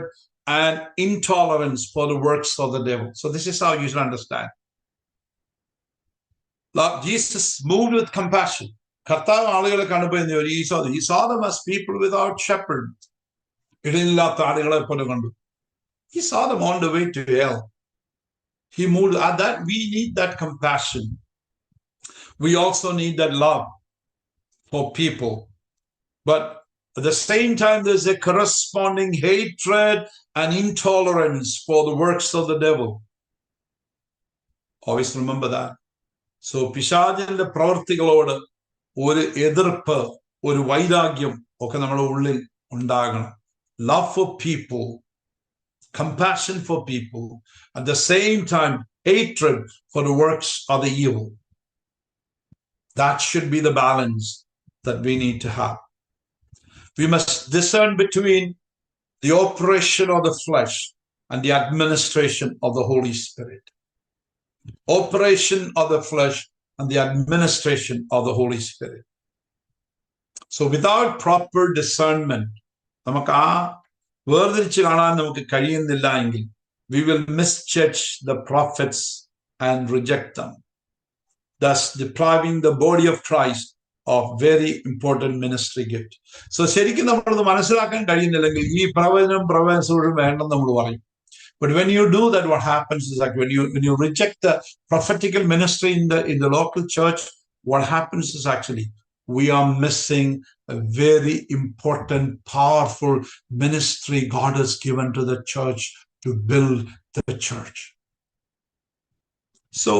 and intolerance for the works of the devil. So this is how you should understand. Lord Jesus moved with compassion. കർത്താവ് ആളുകളെ കണ്ടപ്പോൾ he saw them as people without shepherd. ഇടയില്ലാത്ത ആളുകളെ പോലെ കണ്ടു. He saw them on the way to hell. He moved at that. We need that compassion. We also need that love for people. But at the same time, there's a corresponding hatred and intolerance for the works of the devil. Always remember that. So, പിശാചിന്റെ പ്രവർത്തികളോട് ഒരു എതിർപ്പ്, ഒരു വൈരാഗ്യം ഒക്കെ നമ്മുടെ ഉള്ളിൽ ഉണ്ടാകണം. Love for people, compassion for people, at the same time, hatred for the works of the evil. That should be the balance that we need to have. We must discern between the operation of the flesh and the administration of the Holy Spirit. Operation of the flesh and the administration of the Holy Spirit. So without proper discernment, നമുക്ക് ആ വേർതിരിച്ച് കാണാൻ നമുക്ക് കഴിയുന്നില്ല എങ്കിൽ we will misjudge the prophets and reject them, thus depriving the body of Christ of very important ministry gift. So ശരിക്കും നമ്മളത് മനസ്സിലാക്കാൻ കഴിയുന്നില്ലെങ്കിൽ ഈ പ്രവചനവും വേണ്ടെന്ന് നമ്മൾ പറയും. But when you do that, what happens is like when you reject the prophetical ministry in the local church, what happens is actually we are missing a very important, powerful ministry God has given to the church to build the church. So,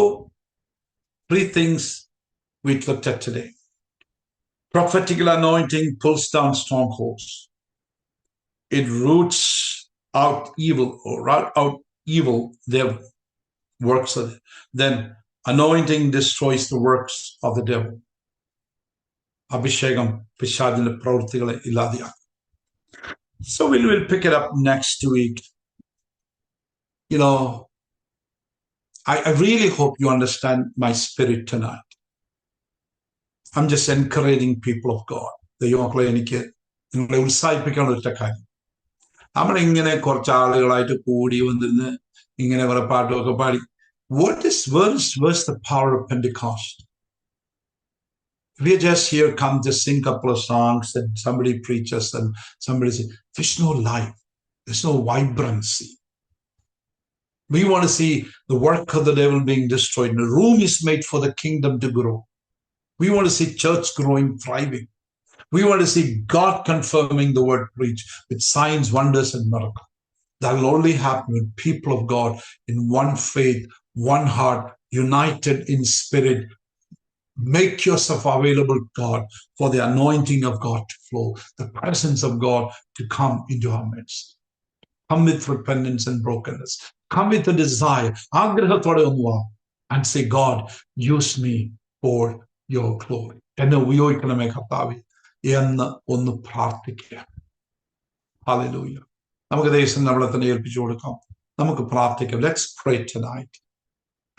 3 things we looked at today. Prophetical anointing pulls down strongholds. It roots out evil, or root out evil, their works of it. Then anointing destroys the works of the devil. അഭിഷേകം പിശാചിന്റെ പ്രവൃത്തികളെ ഇല്ലാതെയാക്കും. So we will pick it up next week. You know, I really hope you understand my spirit tonight. I'm just encouraging people of God. ദൈവമക്കളെ, എനിക്ക് നിങ്ങളെ ഉത്സാഹിപ്പിക്കാനുള്ള ഒറ്റ കാര്യം, നമ്മളിങ്ങനെ കുറച്ച് ആളുകളായിട്ട് കൂടി വന്നിരുന്ന് ഇങ്ങനെ കുറെ പാട്ടുമൊക്കെ പാടി. Where's the power of Pentecost? We are just here, come to sing a couple of songs and somebody preaches and somebody says, there's no life, there's no vibrancy. We want to see the work of the devil being destroyed. The room is made for the kingdom to grow. We want to see church growing, thriving. We want to see God confirming the word preached with signs, wonders, and miracles. That will only happen with people of God in one faith, one heart, united in spirit. Make yourself available, God, for the anointing of God to flow, the presence of God to come into our midst. Come with repentance and brokenness. Come with a desire, and say, God, use me for your glory. എന്നെ ഉപയോഗിക്കണമേ കർത്താവേ എന്ന് ഒന്ന് പ്രാർത്ഥിക്കുക. Hallelujah. നമുക്ക് ദേശം നമ്മളെ തന്നെ ഏൽപ്പിച്ചു കൊടുക്കാം. നമുക്ക് പ്രാർത്ഥിക്കാം. Let's pray tonight.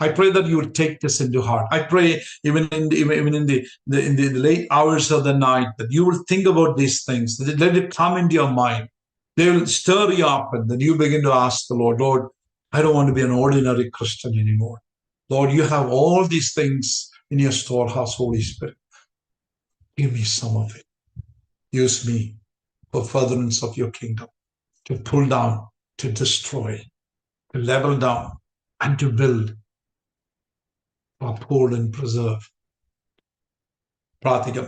I pray that you will take this into heart. I pray even in the late hours of the night that you will think about these things. Let it come into your mind. They will stir you up, and then you begin to ask the Lord, Lord, I don't want to be an ordinary Christian anymore. Lord, you have all these things in your storehouse, Holy Spirit. Give me some of it. Use me for furtherance of your kingdom, to pull down, to destroy, to level down, and to build, uphold and preserve. പ്രാർത്ഥിക്കാം.